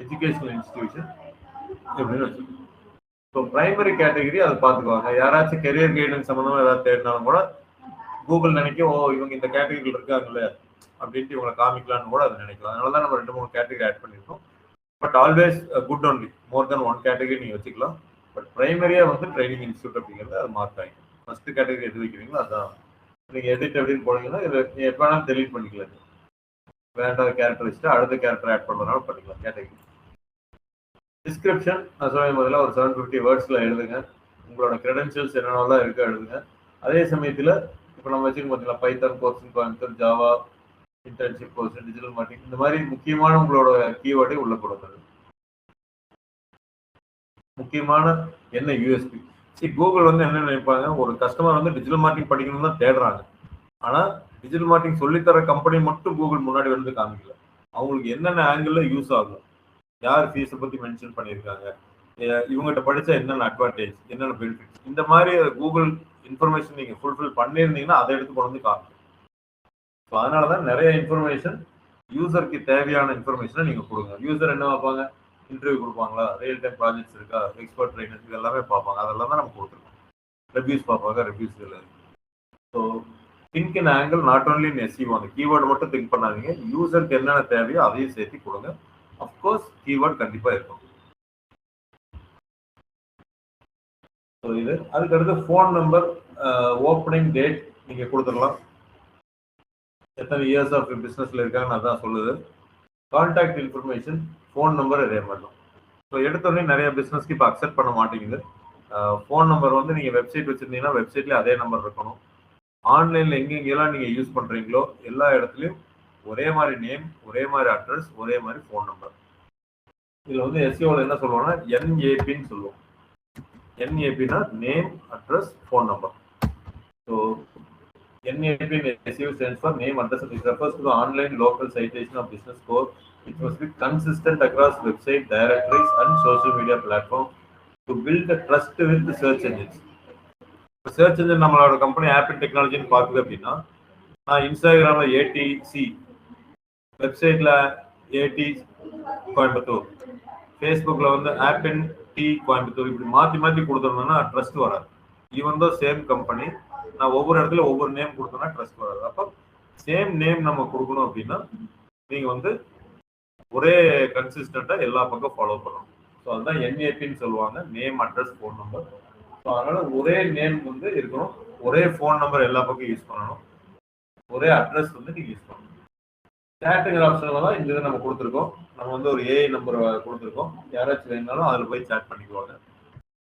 educational institution அப்படின்னு வச்சிருக்கோம். ஸோ பிரைமரி கேட்டகரி அதை பார்த்துக்குவாங்க. யாராச்சும் கெரியர் கைடன்ஸ் சம்மந்தமாக ஏதாவது தேடினாலும் கூட கூகுள் நினைக்கும், ஓ இவங்க இந்த கேட்டகரியில் இருக்காங்களே அப்படின்ட்டு இவங்களை காமிக்கலான்னு கூட அதை நினைக்கலாம். அதனால தான் நம்ம 2-3 கேட்டகரி ஆட் பண்ணியிருக்கோம். But always good only, more then 1 category நீங்கள் வச்சுக்கலாம். பட் பிரைமரியா வந்து ட்ரைனிங் இன்ஸ்டியூட் அப்படிங்கிறது அது மார்க் ஆகிடும். ஃபர்ஸ்ட் கேட்டகரி எது வைக்கிறீங்களோ அதான். நீங்கள் எடிட் அப்படின்னு போனீங்கன்னா இதை எப்போ வேணாலும் டெலீட் பண்ணிக்கலாம். வேண்டாத கேரக்டர் வச்சுட்டு அடுத்த கேரக்டர் ஆட் பண்ணுறதுனால பண்ணிக்கலாம். கேட்டகரி டிஸ்கிரிப்ஷன் நான் சொல்ல முதல்ல ஒரு 750 வேர்ட்ஸில் எழுதுங்க. உங்களோட கிரெடென்ஷியல்ஸ் என்னென்னலாம் இருக்கோ எழுதுங்க. அதே சமயத்தில் இப்போ நம்ம வச்சுக்க பார்த்தீங்களா, Python course, Coimbatore, Java, internship course, digital marketing, இந்த மாதிரி முக்கியமான உங்களோட கீவேர்டை உள்ள கொடுக்குறது. முக்கியமான என்ன யூஎஸ்பி. சரி, கூகுள் வந்து என்ன நினைப்பாங்க, ஒரு கஸ்டமர் வந்து டிஜிட்டல் மார்க்கெட்டிங் படிக்கணும்னு தான் தேடுறாங்க. ஆனா டிஜிட்டல் மார்க்கெட்டிங் சொல்லித்தர கம்பெனி மட்டும் கூகுள் முன்னாடி வந்து காமிக்கல. அவங்களுக்கு என்னென்ன ஆங்கிள் யூஸ் ஆகும், யார் ஃபீஸை பத்தி மென்ஷன் பண்ணியிருக்காங்க, இவங்ககிட்ட படிச்சா என்னென்ன அட்வான்டேஜ், என்னென்ன பெனிஃபிட்ஸ், இந்த மாதிரி கூகுள் இன்ஃபர்மேஷன் நீங்க ஃபுல்ஃபில் பண்ணியிருந்தீங்கன்னா அதை எடுத்து கொண்டு வந்து காமிக்கும். ஸோ அதனாலதான் நிறைய இன்ஃபர்மேஷன், யூசருக்கு தேவையான இன்ஃபர்மேஷனை நீங்க கொடுங்க. யூசர் என்ன பார்ப்பாங்க, இன்டர்வியூ கொடுப்பாங்களா, ரியல் டைம் ப்ராஜெக்ட்ஸ் இருக்கா, எக்ஸ்பர்ட் ட்ரைனர்ஸ், இது எல்லாமே பார்ப்பாங்க. அதெல்லாம் தான் நம்ம கொடுத்துருக்கோம். ரிவ்யூஸ் பார்ப்பாங்க, ரிவ்யூஸ் இல்லை. So think in angle, not only in SEO. அந்த கீவேர்டு மட்டும் திங்க் பண்ணாதீங்க, யூசருக்கு என்னென்ன தேவையோ அதையும் சேர்த்து கொடுங்க. அஃப்கோர்ஸ் கீவேர்டு கண்டிப்பா இருக்கும். ஸோ இது அதுக்கடுத்து ஃபோன் நம்பர், ஓப்பனிங் டேட் நீங்க கொடுத்துடலாம். எத்தனை இயர்ஸ் ஆஃப் பிஸ்னஸ்ல இருக்காங்கன்னு அதான் சொல்லுது. கான்டாக்ட் இன்ஃபர்மேஷன், ஃபோன் நம்பர் இதே மாதிரி தான். ஸோ எடுத்தோடனே நிறைய பிஸ்னஸ்க்கு இப்போ அக்செப்ட் பண்ண மாட்டேங்குது. ஃபோன் நம்பர் வந்து நீங்கள் வெப்சைட் வச்சுருந்தீங்கன்னா வெப்சைட்லேயே அதே நம்பர் இருக்கணும். ஆன்லைனில் எங்கெங்கெல்லாம் நீங்கள் யூஸ் பண்ணுறீங்களோ எல்லா இடத்துலையும் ஒரே மாதிரி நேம், ஒரே மாதிரி அட்ரஸ், ஒரே மாதிரி ஃபோன் நம்பர். இதில் வந்து எஸ்இஓவில் என்ன சொல்லுவோம்னா என்ஏபின்னு சொல்லுவோம். என்ஏபினா name, address, phone number. So NAP in SEO stands for name, address, and it refers to the online local citation of business core, which must be consistent across website, directories, and social media platforms to build the trust with the search engines. Search engine நம்மளோட company apple டெக்னாலஜின்னு பார்க்குது அப்படின்னா, நான் இன்ஸ்டாகிராம்ல ADC, வெப்சைட்ல ஏடி கோயம்புத்தூர், ஃபேஸ்புக்கில் வந்து apple D Coimbatore, இப்படி மாற்றி மாற்றி கொடுத்துருந்தோம்னா ட்ரஸ்ட் வராது. ஈவன் தோ சேம் கம்பெனி, நான் ஒவ்வொரு இடத்துல ஒவ்வொரு நேம் கொடுத்தோம்னா ட்ரஸ்ட் வராது. அப்போ சேம் நேம் நம்ம கொடுக்கணும் அப்படின்னா நீங்க வந்து ஒரே கன்சிஸ்டண்டா எல்லா பக்கம் ஃபாலோ பண்ணணும். ஸோ அதுதான் என்ஏபின்னு சொல்லுவாங்க, name, address, phone number. So அதனால ஒரே நேம் வந்து இருக்கணும், ஒரே ஃபோன் நம்பர் எல்லா பக்கம் யூஸ் பண்ணணும், ஒரே அட்ரஸ் வந்து நீங்க யூஸ் பண்ணணும். சேட்டுங்கிற ஆப்ஷன்ல தான் இந்த இதை நம்ம கொடுத்துருக்கோம். நம்ம வந்து ஒரு ஏஐ நம்பர் கொடுத்துருக்கோம், யாராச்சும் வேணுனாலும் அதில் போய் சேட் பண்ணிக்குவாங்க.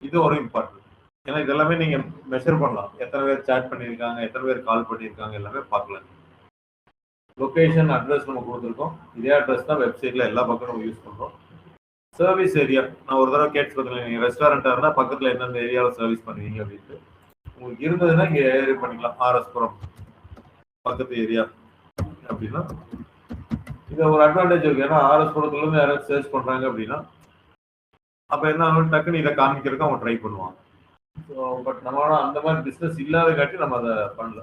இது ஒரு இம்பார்ட்டன்ட். ஏன்னா இதெல்லாமே நீங்க மெஷர் பண்ணலாம், எத்தனை பேர் சேட் பண்ணியிருக்காங்க, எத்தனை பேர் கால் பண்ணியிருக்காங்க, எல்லாமே பார்க்கலாம். லொகேஷன், அட்ரஸ் நம்ம கொடுத்துருக்கோம். இதே அட்ரஸ் தான் வெப்சைட்ல எல்லா பக்கம் நம்ம யூஸ் பண்றோம். சர்வீஸ் ஏரியா, நான் ஒரு தடவை கேட்டு பார்த்தீங்க, நீங்க ரெஸ்டாரண்டா இருந்தால் பக்கத்துல எந்தெந்த ஏரியாவில் சர்வீஸ் பண்ணுவீங்க அப்படின்ட்டு. உங்களுக்கு இருந்ததுன்னா இங்க ஏரியா பண்ணிக்கலாம். ஆர்எஸ்புரம் பக்கத்து ஏரியா அப்படின்னா இது ஒரு அட்வான்டேஜ் இருக்கு. ஏன்னா ஆர்எஸ்புரத்துல இருந்து யாராவது சர்ச் பண்றாங்க அப்படின்னா அப்ப என்ன ஆகும், டக்குன்னு இதை காமிக்கிறதுக்கு அவங்க ட்ரை பண்ணுவாங்க. ஸோ பட் நம்மளோட அந்த மாதிரி பிஸ்னஸ் இல்லாத காட்டி நம்ம அதை பண்ணல.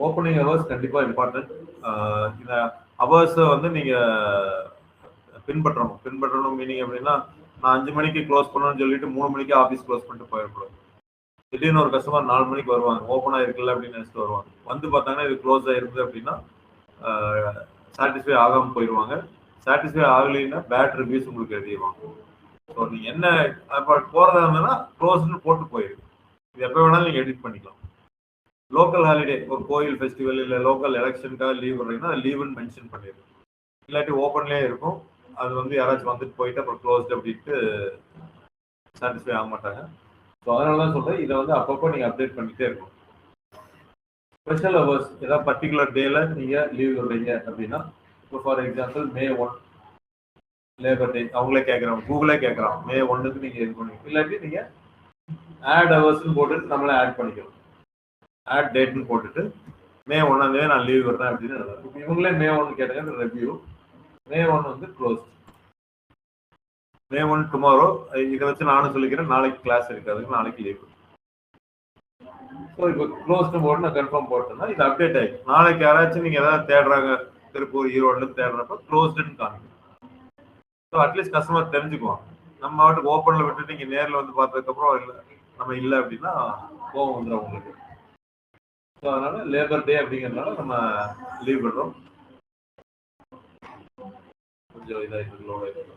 ஓப்பனிங் ஹவர்ஸ் கண்டிப்பாக இம்பார்ட்டன்ட். இந்த ஹவர்ஸை வந்து நீங்கள் பின்பற்றணும். மீனிங் அப்படின்னா நான் 5 மணிக்கு க்ளோஸ் பண்ணணும்னு சொல்லிட்டு 3 மணிக்கு ஆஃபீஸ் க்ளோஸ் பண்ணிட்டு போயிடக்கூடாது. திடீர்னு ஒரு கஸ்டமர் 4 மணிக்கு வருவாங்க, ஓப்பனாக இருக்குல்ல அப்படின்னு நினச்சிட்டு வருவாங்க. வந்து பார்த்தாங்கன்னா இது க்ளோஸ் ஆகிருக்குது அப்படின்னா சாட்டிஸ்ஃபை ஆகாமல் போயிடுவாங்க. சாட்டிஸ்ஃபை ஆகலைன்னா பேட் ரிவ்யூஸ் உங்களுக்கு எழுதிடுவாங்க. ஸோ நீங்கள் என்ன போகிறதா இருந்ததுன்னா க்ளோஸ்ன்னு போட்டு போயிருக்கு. இது எப்போ வேணாலும் நீங்கள் எடிட் பண்ணிக்கலாம். லோக்கல் ஹாலிடே, ஒரு கோயில் ஃபெஸ்டிவல் இல்லை லோக்கல் எலெக்ஷனுக்காக லீவ் விடுறீங்கன்னா அது லீவுன்னு மென்ஷன் பண்ணிடுங்க. இல்லாட்டி ஓப்பன்லேயே இருக்கும், அது வந்து யாராச்சும் வந்துட்டு போயிட்டு அப்புறம் க்ளோஸ்டு அப்படின்ட்டு சாட்டிஸ்ஃபை ஆக மாட்டாங்க. ஸோ அதனால தான் சொல்றேன், இதை வந்து அப்பப்போ நீங்க அப்டேட் பண்ணிட்டே இருக்கணும். ஸ்பெஷல் ஹவர்ஸ் ஏதாவது பர்டிகுலர் டேல நீங்க லீவ் விடுறீங்க அப்படின்னா, இப்போ ஃபார் எக்ஸாம்பிள் May 1 லேபர் டே அவங்களே கேட்குறாங்க, கூகுளே கேட்குறான் May 1க்கு நீங்க இது பண்ணுவீங்க. இல்லாட்டி நீங்க ஆட் ஹவர்ஸ்ன்னு போட்டுட்டு நம்மளே ஆட் பண்ணிக்கிறோம். ஆட் டேட்னு போட்டுட்டு May 1 நான் லீவ் விடுறேன் அப்படின்னு. இப்போ இவங்களே May 1 கேட்டாங்க ரெவ்யூ, May 1 வந்து க்ளோஸ், May 1 டுமாரோ. இதை வச்சு நானும் சொல்லிக்கிறேன், நாளைக்கு கிளாஸ் இருக்காது, நாளைக்கு லீவ். ஸோ இப்போ க்ளோஸ்னு போட்டு நான் கன்ஃபார்ம் போட்டேன்னா இது அப்டேட் ஆகிடும். நாளைக்கு யாராச்சும் நீங்கள் ஏதாவது தேடுறாங்க, திருப்பூர் ஈரோடுல தேடுறப்ப க்ளோஸ்டுன்னு காமிக்கும். ஸோ அட்லீஸ்ட் கஸ்டமர் தெரிஞ்சுக்குவாங்க. நம்ம வாட்டுக்கு ஓப்பனில் விட்டுட்டு நீங்கள் நேரில் வந்து பார்த்ததுக்கப்புறம் இல்லை நம்ம இல்லை அப்படின்னா கோவம் வந்துடும் உங்களுக்கு. ஸோ அதனால லேபர் டே அப்படிங்கிறதுனால நம்ம லீவ் விடுறோம். கொஞ்சம் இதாகிட்டு லோட் ஆகிட்டு.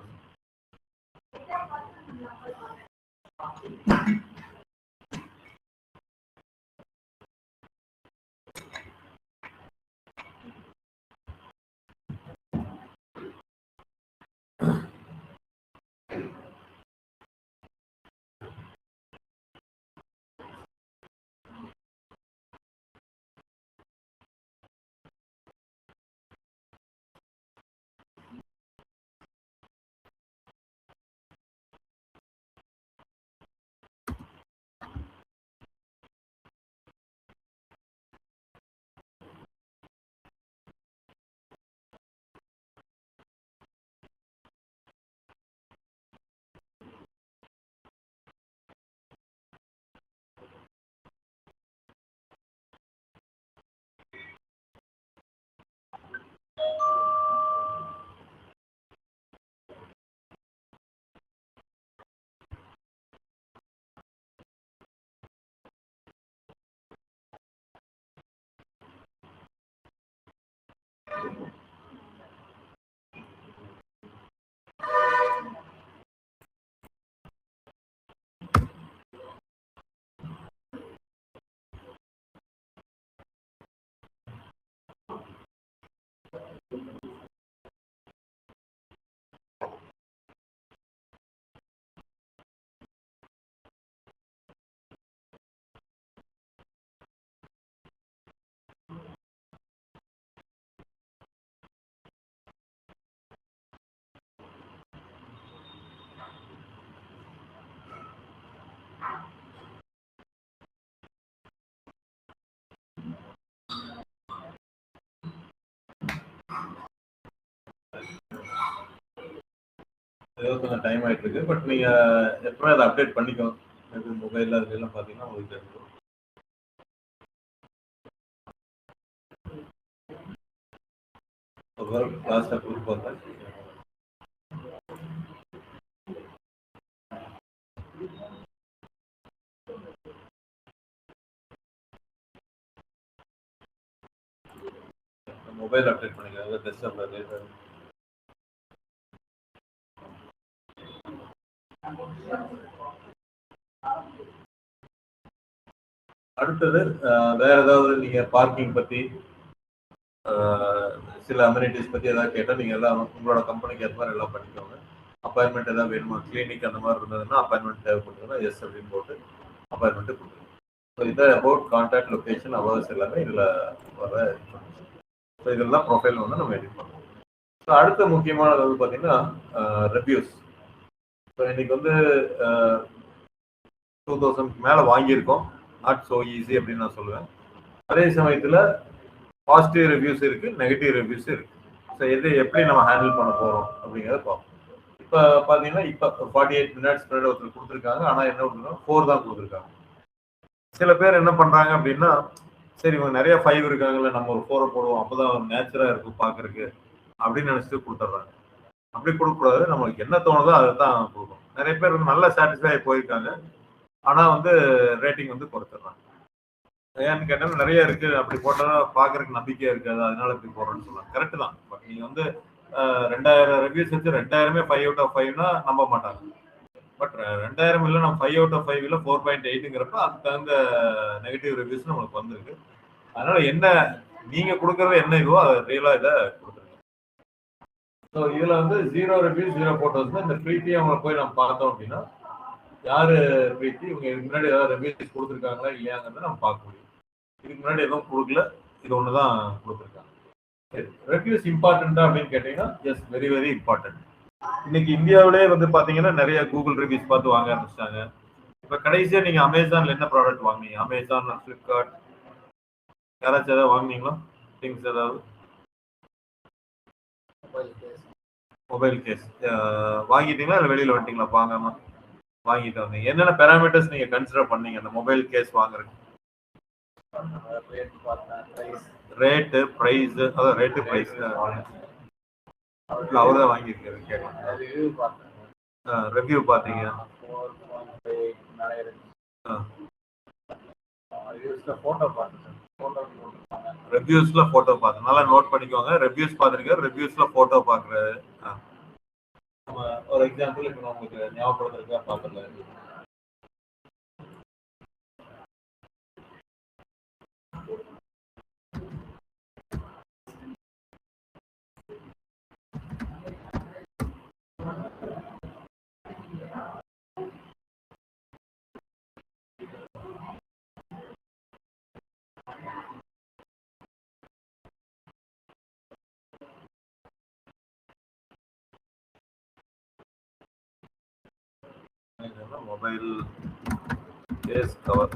கொஞ்சம் டைம் ஆகிட்டு இருக்கு. பட் நீங்கள் எப்பவுமே அதை அப்டேட் பண்ணிக்கணும். மேபி மொபைலில் அதுலாம் பார்த்தீங்கன்னா உங்களுக்கு தெரிஞ்சிடும். ஒரு வாரம் கிளாஸில் கொடுத்து பார்த்தேன். மொபைல் அப்டேட் பண்ணிக்கலாம், டெஸ்க்டாப்பில். அடுத்தது வேற ஏதாவது நீங்க பார்க்கிங் பத்தி சில அமெனிட்டிஸ் பத்தி ஏதாவது கேட்டால் நீங்க எல்லாம் உங்களோட கம்பெனிக்கு ஏற்ற மாதிரி எல்லாம் பண்ணிக்கோங்க. அப்பாயின்மெண்ட் ஏதாவது வேணுமா, கிளினிக் அந்த மாதிரி இருந்ததுன்னா அப்பாயின்மெண்ட் தேவைப்படுதுன்னா எஸ் அப்படின்னு போட்டு அப்பாயின்மெண்ட் கொடுத்துருங்க. ஸோ இதை அபவுட் கான்டாக்ட் லொக்கேஷன் அவர்ஸ் எல்லாமே இதில் வர இன்ஃபர்மேஷன். ஸோ இதெல்லாம் ப்ரொஃபைல் வந்து நம்ம எடிட் பண்ணுவோம். ஸோ அடுத்த முக்கியமானது வந்து பார்த்தீங்கன்னா ரிவ்யூஸ். ஸோ இன்னைக்கு வந்து 2000 மேலே வாங்கியிருக்கோம். நாட் ஸோ ஈஸி அப்படின்னு நான் சொல்லுவேன். அதே சமயத்தில் பாசிட்டிவ் ரிவ்யூஸ் இருக்கு, நெகட்டிவ் ரிவ்யூஸ் இருக்கு. ஸோ எது எப்படி நம்ம ஹேண்டில் பண்ண போறோம் அப்படிங்கிறத பார்ப்போம். இப்போ பார்த்தீங்கன்னா இப்போ 48 மினிட்ஸ் பின்னாடி ஒருத்தர் கொடுத்துருக்காங்க. ஆனால் என்ன கொடுத்துருக்காங்க, 4 தான் கொடுத்துருக்காங்க. சில பேர் என்ன பண்றாங்க அப்படின்னா, சரி இவங்க நிறைய 5 இருக்காங்கல்ல, நம்ம ஒரு 4 போடுவோம், அப்போதான் நேச்சுரா இருக்கும் பார்க்கறதுக்கு அப்படின்னு நினைச்சிட்டு கொடுத்துட்றாங்க. அப்படி கொடுக்கக்கூடாது. நம்மளுக்கு என்ன தோணுதோ அதை தான் கொடுக்கணும். நிறைய பேர் வந்து நல்ல சாட்டிஸ்ஃபை போயிருக்காங்க, ஆனா வந்து ரேட்டிங் வந்து குறைச்சிடுறாங்க. ஏன்னு கேட்டாலும் நிறைய இருக்கு, அப்படி போட்டா பாக்குறதுக்கு நம்பிக்கையா இருக்காது, அதனால இப்படி போடுறோம்னு சொல்லலாம். கரெக்ட் தான். பட் நீங்க வந்து 2000 ரிவ்யூஸ் வச்சு 2000மே 5 அவுட் ஆஃப் 5னா நம்ப மாட்டாங்க. பட் 2000 இல்லை, நம்ம 5 அவுட் ஆஃப் 5 இல்லை 4.8ங்கிறப்ப அதுக்கு தகுந்த நெகட்டிவ் ரிவ்யூஸ் நம்மளுக்கு வந்திருக்கு. அதனால என்ன நீங்க கொடுக்கறது என்ன இதுவோ அதை ரியலா இதை கொடுத்துருங்க. ஸோ இதுல வந்து 0 ரிவ்யூஸ் 0 போட்டோஸ் தான். இந்த ஃப்ரீ அவங்க போய் நம்ம பார்த்தோம் அப்படின்னா யாரு பிரீத்தி இவங்க இதுக்கு முன்னாடி ஏதாவது ரிவ்யூஸ் கொடுத்துருக்காங்களா இல்லையாங்கிறத நம்ம பார்க்க முடியும். இதுக்கு முன்னாடி எதுவும் கொடுக்கல, இது ஒண்ணுதான் கொடுத்துருக்காங்க. ரிவ்யூஸ் இம்பார்ட்டண்டா அப்படின்னு கேட்டீங்கன்னா எஸ், வெரி வெரி இம்பார்ட்டன்ட். இன்னைக்கு இந்தியாவிலே வந்து பாத்தீங்கன்னா நிறைய கூகுள் ரிவ்யூஸ் பார்த்து வாங்க ஆரம்பிச்சிட்டாங்க. இப்ப கடைசியா நீங்க அமேசான்ல என்ன ப்ராடக்ட் வாங்குனீங்க? அமேசான், பிளிப்கார்ட் யாராச்சும் ஏதாவது வாங்குனீங்களா? திங்ஸ் ஏதாவது? மொபைல் கேஸ் வாங்கிட்டீங்களா இல்லை வெளியில வந்துட்டீங்களா வாங்காம? வாங்கிட்டு வந்தீங்க. என்னென்ன பேராமீட்டர்ஸ் நீங்க கன்சிடர் பண்ணீங்க அந்த மொபைல் கேஸ் வாங்குறதுக்கு? ரேட்டு, பிரைஸ், அதான் ரேட்டு பிரைஸ். அவர் தான் வாங்கியிருக்காரு கேட்கலாம். ரிவ்யூ பார்த்தீங்க. ரிவ்யூஸ்ல போட்டோ பார்த்து நல்லா நோட் பண்ணிக்கோங்க. ரிவ்யூஸ் பார்த்துருக்காரு, ரிவ்யூஸ்ல போட்டோ பார்க்குறாரு. நம்ம ஒரு எக்ஸாம்பிள் இப்போ நான் உங்களுக்கு ஞாபகப்படுத்துறதுக்காக பார்த்துடலாம். மொபைல் கேஸ் கவர்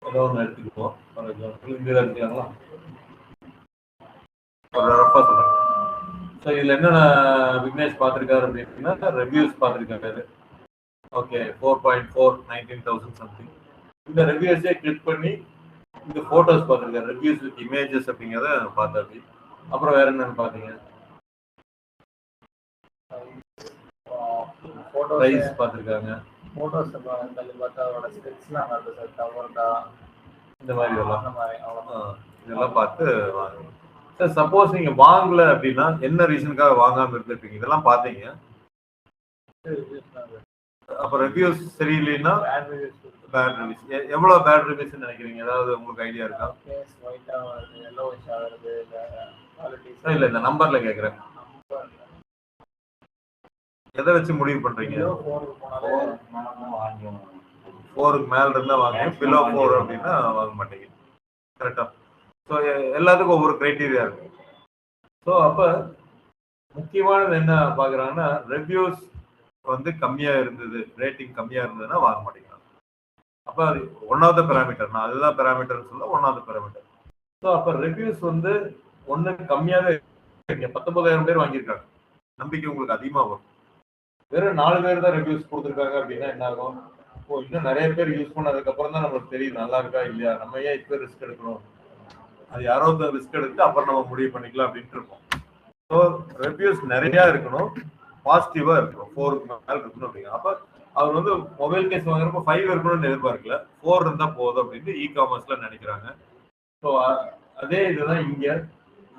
ஏதோ ஒன்று எடுத்துக்குவோம். ஃபார் எக்ஸாம்பிள் இந்த எடுத்துக்கலாங்களா? ஒரு ரஃபாக சொல்கிறேன். ஸோ இதில் என்னென்ன விக்னேஷ் பார்த்துருக்காரு அப்படின்னா ரிவ்யூஸ் பார்த்துருக்காரு. Okay, 4.4 19,000 something. இந்த ரிவ்யூஸே கிளிக் பண்ணி இந்த ஃபோட்டோஸ் பார்த்துருக்காரு. ரிவ்யூஸ் வித் இமேஜஸ் அப்படிங்கிறத பார்த்தாப்பி. அப்புறம் வேற என்னன்னு பார்த்தீங்க? ப்ரைஸ் பார்த்துருக்காங்க. ஃபோட்டோஸ் பார்த்தா அவரோட ஸ்கெட்ச்லாம் வருது சார், கவர்டா இந்த மாதிரி இதெல்லாம் பார்த்து வாங்க சார். சப்போஸ் நீங்கள் வாங்கல அப்படின்னா என்ன ரீசனுக்காக வாங்காமல் இருந்திருப்பீங்க? இதெல்லாம் பார்த்தீங்க. அப்போ ரிவ்யூஸ் சரியில்லைன்னா பேட் ரிவ்யூஸ். எவ்வளோ பேட் ரிவ்யூஸ் நினைக்கிறீங்க? ஏதாவது உங்களுக்கு ஐடியா இருக்கா? இல்லை, இந்த நம்பர்ல கேட்குறேன். எதை வச்சு முடிவு பண்றீங்க? 4க்கு மேல இருந்தா வாங்க, பிலோ 4 அப்படின்னா வாங்க மாட்டீங்க. கரெக்டா? ஸோ எல்லாத்துக்கும் ஒவ்வொரு கிரைட்டீரியா இருக்கு. ஸோ அப்ப முக்கியமானது என்ன பாக்குறாங்கன்னா ரிவ்யூஸ் வந்து கம்மியா இருந்தது, ரேட்டிங் கம்மியா இருந்ததுன்னா வாங்க மாட்டேங்கிறாங்க. அப்ப அது ஒன் ஆஃப் த பேராமீட்டர். நான் அதுதான் பேராமீட்டர் சொல்ல, one of the parameter. So அப்ப ரிவ்யூஸ் வந்து ஒண்ணு கம்மியாவே 19,000 பேர் வாங்கியிருக்காங்க, நம்பிக்கை உங்களுக்கு அதிகமா வரும். வெறும் 4 பேர் தான் ரிவ்யூஸ் கொடுத்துருக்காங்க அப்படின்னா என்ன ஆகும்? இப்போ இன்னும் நிறைய பேர் யூஸ் பண்ணதுக்கு அப்புறம் தான் நம்மளுக்கு தெரியும் நல்லா இருக்கா இல்லையா. நம்ம ஏன் இப்போ ரிஸ்க் எடுக்கணும்? அது யாரோ ரிஸ்க் எடுத்து அப்புறம் நம்ம முடிவு பண்ணிக்கலாம் அப்படின்ட்டு இருக்கோம். ஸோ ரிவ்யூஸ் நிறைய இருக்கணும், பாசிட்டிவா இருக்கணும், 4க்கு மேல இருக்கணும் அப்படிங்க. அப்ப அவர் வந்து மொபைல் கேஸ் வாங்குறப்ப 5 இருக்கணும்னு எதிர்பார்க்கல, 4 இருந்தா போதும் அப்படின்னு இ காமர்ஸ்ல நினைக்கிறாங்க. ஸோ அதே இதுதான்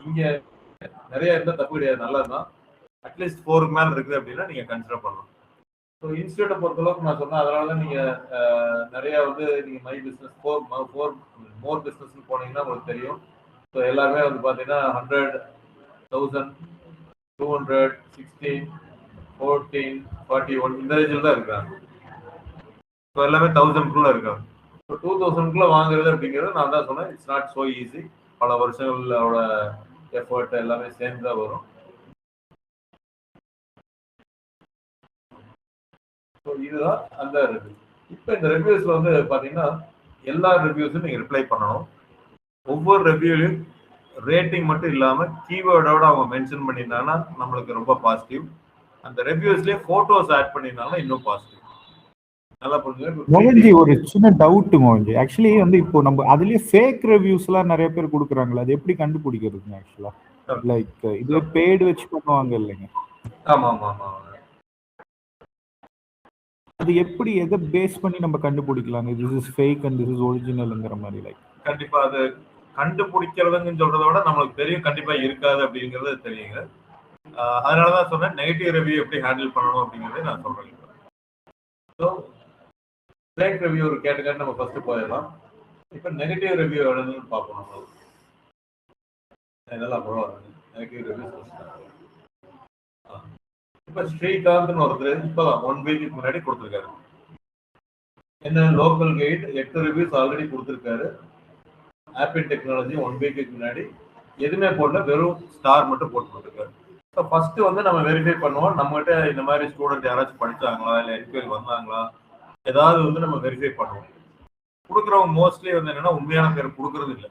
இங்க நிறைய இருந்தா தப்பு கிடையாது, நல்லதுதான். அட்லீஸ்ட் 4க்கு மேல இருக்குது அப்படின்னா நீங்க கன்சிடர் பண்ணலாம். ஸோ இன்ஸ்டியூட்டை பொறுத்தளவுக்கு நான் சொன்னேன், அதனால தான் நீங்க நிறைய வந்து நீங்க மை பிஸ்னஸ் மோர் பிஸ்னஸ் போனீங்கன்னா உங்களுக்கு தெரியும். ஸோ எல்லாருமே வந்து பார்த்தீங்கன்னா 100, 1000, 200, 16, 14, 41 இந்த ரேஞ்சில் தான் இருக்காங்க. இப்போ எல்லாமே 1000க்குள்ள இருக்காங்க. இப்போ 2000க்குள்ள வாங்குறது அப்படிங்கிறது நான் தான் சொன்னேன், இட்ஸ் நாட் ஸோ ஈஸி. பல வருஷங்களோட எஃபர்ட் எல்லாமே சேர்ந்து தான் வரும். ஸோ இதுதான் அந்த ரிவ்யூ. இப்போ இந்த ரிவ்யூஸ்ல வந்து பார்த்தீங்கன்னா எல்லா ரிவ்யூஸும் நீங்கள் ரிப்ளை பண்ணணும். ஒவ்வொரு ரிவ்யூலையும் ரேட்டிங் மட்டும் இல்லாமல் கீவேர்டோட அவங்க மென்ஷன் பண்ணியிருந்தாங்கன்னா நம்மளுக்கு ரொம்ப பாசிட்டிவ். அந்த ரிவ்யூஸ்லேயே ஃபோட்டோஸ் ஆட் பண்ணியிருந்தாங்கன்னா இன்னும் பாசிட்டிவ். நல்லா புரிஞ்சுங்க. மோகன்ஜி, ஒரு சின்ன டவுட் மோகன்ஜி. ஆக்சுவலி வந்து இப்போ நம்ம அதுலயே ஃபேக் ரிவ்யூஸ்லாம் நிறைய பேர் கொடுக்குறாங்களா, அது எப்படி கண்டுபிடிக்கிறதுங்க? ஆக்சுவலா லைக் இதுல பேடு வச்சு பண்ணுவாங்க இல்லைங்க? ஆமா ஆமா ஆமா. அது எப்படி, எதை பேஸ் பண்ணி நம்ம கண்டுபிடிக்கலாம் this is fake and this is ஒரிஜினல்ங்கிற மாதிரி? லைக் கண்டிப்பா அது கண்டுபிடிக்கிறதுன்னு சொல்றதை விட நம்மளுக்கு தெரியும் கண்டிப்பா இருக்காது அப்படிங்கிறது தெரியுங்க. அதனாலதான் சொன்னேன் நெகட்டிவ் ரிவ்யூ எப்படி ஹேண்டில் பண்ணணும் அப்படிங்கிறத நான் சொல்றேன். ஸோ ஃபேக் ரிவ்யூ கேட்டுக்காட்டு நம்ம ஃபர்ஸ்ட் போயிடலாம். இப்போ நெகட்டிவ் ரிவ்யூ எவ்வளோன்னு பார்ப்போம். நம்ம இதெல்லாம் அப்புறம் நெகட்டிவ் ரிவ்யூ இப்ப ஸ்ரீகாந்த்னு ஒருத்தர் இப்பதான் 1 வீக்கு முன்னாடி கொடுத்துருக்காரு. என்ன லோக்கல் கைட் 8 ரிவ்யூஸ் ஆல்ரெடி கொடுத்துருக்காரு. ஆப்பிள் டெக்னாலஜி 1 வீக்கு முன்னாடி எதுவுமே போடல, வெறும் ஸ்டார் மட்டும் போட்டு கொடுத்துருக்காரு. ஸோ ஃபர்ஸ்ட் வந்து நம்ம வெரிஃபை பண்ணுவோம், நம்மகிட்ட இந்த மாதிரி ஸ்டூடெண்ட் யாராச்சும் படிச்சாங்களா இல்லை என்கொயரி வந்தாங்களா, ஏதாவது வந்து நம்ம வெரிஃபை பண்ணுவோம். கொடுக்குறவங்க மோஸ்ட்லி வந்து என்னன்னா உண்மையான பேர் கொடுக்கறது இல்லை.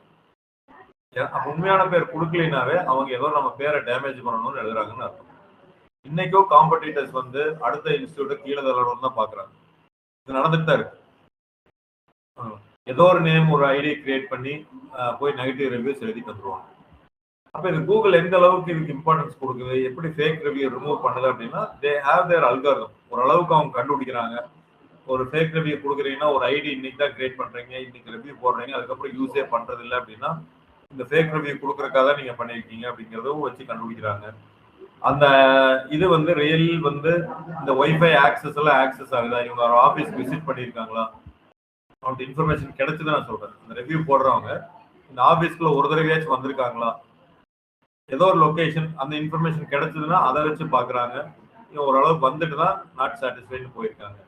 அப்ப உண்மையான பேர் கொடுக்கலினாவே அவங்க ஏதோ நம்ம பேரை டேமேஜ் பண்ணணும்னு எழுதுறாங்கன்னு அர்த்தம். இன்னைக்கும் காம்படிட்டர்ஸ் வந்து அடுத்த இன்ஸ்டியூட்டை கீழே தள்ளணும்னு தான் பாக்குறாங்க. இது நடந்துட்டு தான் இருக்கு. ஏதோ ஒரு நேம் ஒரு ஐடி கிரியேட் பண்ணி போய் நெகட்டிவ் ரிவ்யூஸ் எழுதி தந்துருவாங்க. அப்ப இது கூகுள் எந்த அளவுக்கு இதுக்கு இம்பார்ட்டன்ஸ் கொடுக்குது, எப்படி ஃபேக் ரிவ்யூ ரிமூவ் பண்ணுது அப்படின்னா தே ஹேவ் தேர் அல்காரிதம். ஓரளவுக்கு அவங்க கண்டுபிடிக்கிறாங்க. ஒரு ஃபேக் ரிவ்யூ கொடுக்குறீங்கன்னா ஒரு ஐடி இன்னைக்கு தான் கிரியேட் பண்றீங்க, இன்னைக்கு ரிவ்யூ போடுறீங்க, அதுக்கப்புறம் யூஸே பண்றது இல்லை அப்படின்னா இந்த ஃபேக் ரிவ்யூ கொடுக்கறக்காக தான் நீங்க பண்ணிருக்கீங்க அப்படிங்கிறதும் வச்சு கண்டுபிடிக்கிறாங்க. அந்த இது வந்து ரியல் வந்து இந்த ஒய்ஃபை ஆக்சஸ் எல்லாம் ஆக்சஸ் ஆகுதா, இவங்க ஒரு ஆஃபீஸ் விசிட் பண்ணியிருக்காங்களா, அவங்களுக்கு இன்ஃபர்மேஷன் கிடைச்சுதான் நான் சொல்றேன். இந்த ரிவ்யூ போடுறவங்க இந்த ஆஃபீஸ்க்குள்ள ஒரு தடவையாச்சும் வந்திருக்காங்களா, ஏதோ ஒரு லொக்கேஷன் அந்த இன்ஃபர்மேஷன் கிடைச்சதுன்னா அதை வச்சு பாக்குறாங்க. இவங்க ஓரளவுக்கு வந்துட்டு தான் நாட் சாட்டிஸ்ஃபைடு போயிருக்காங்க.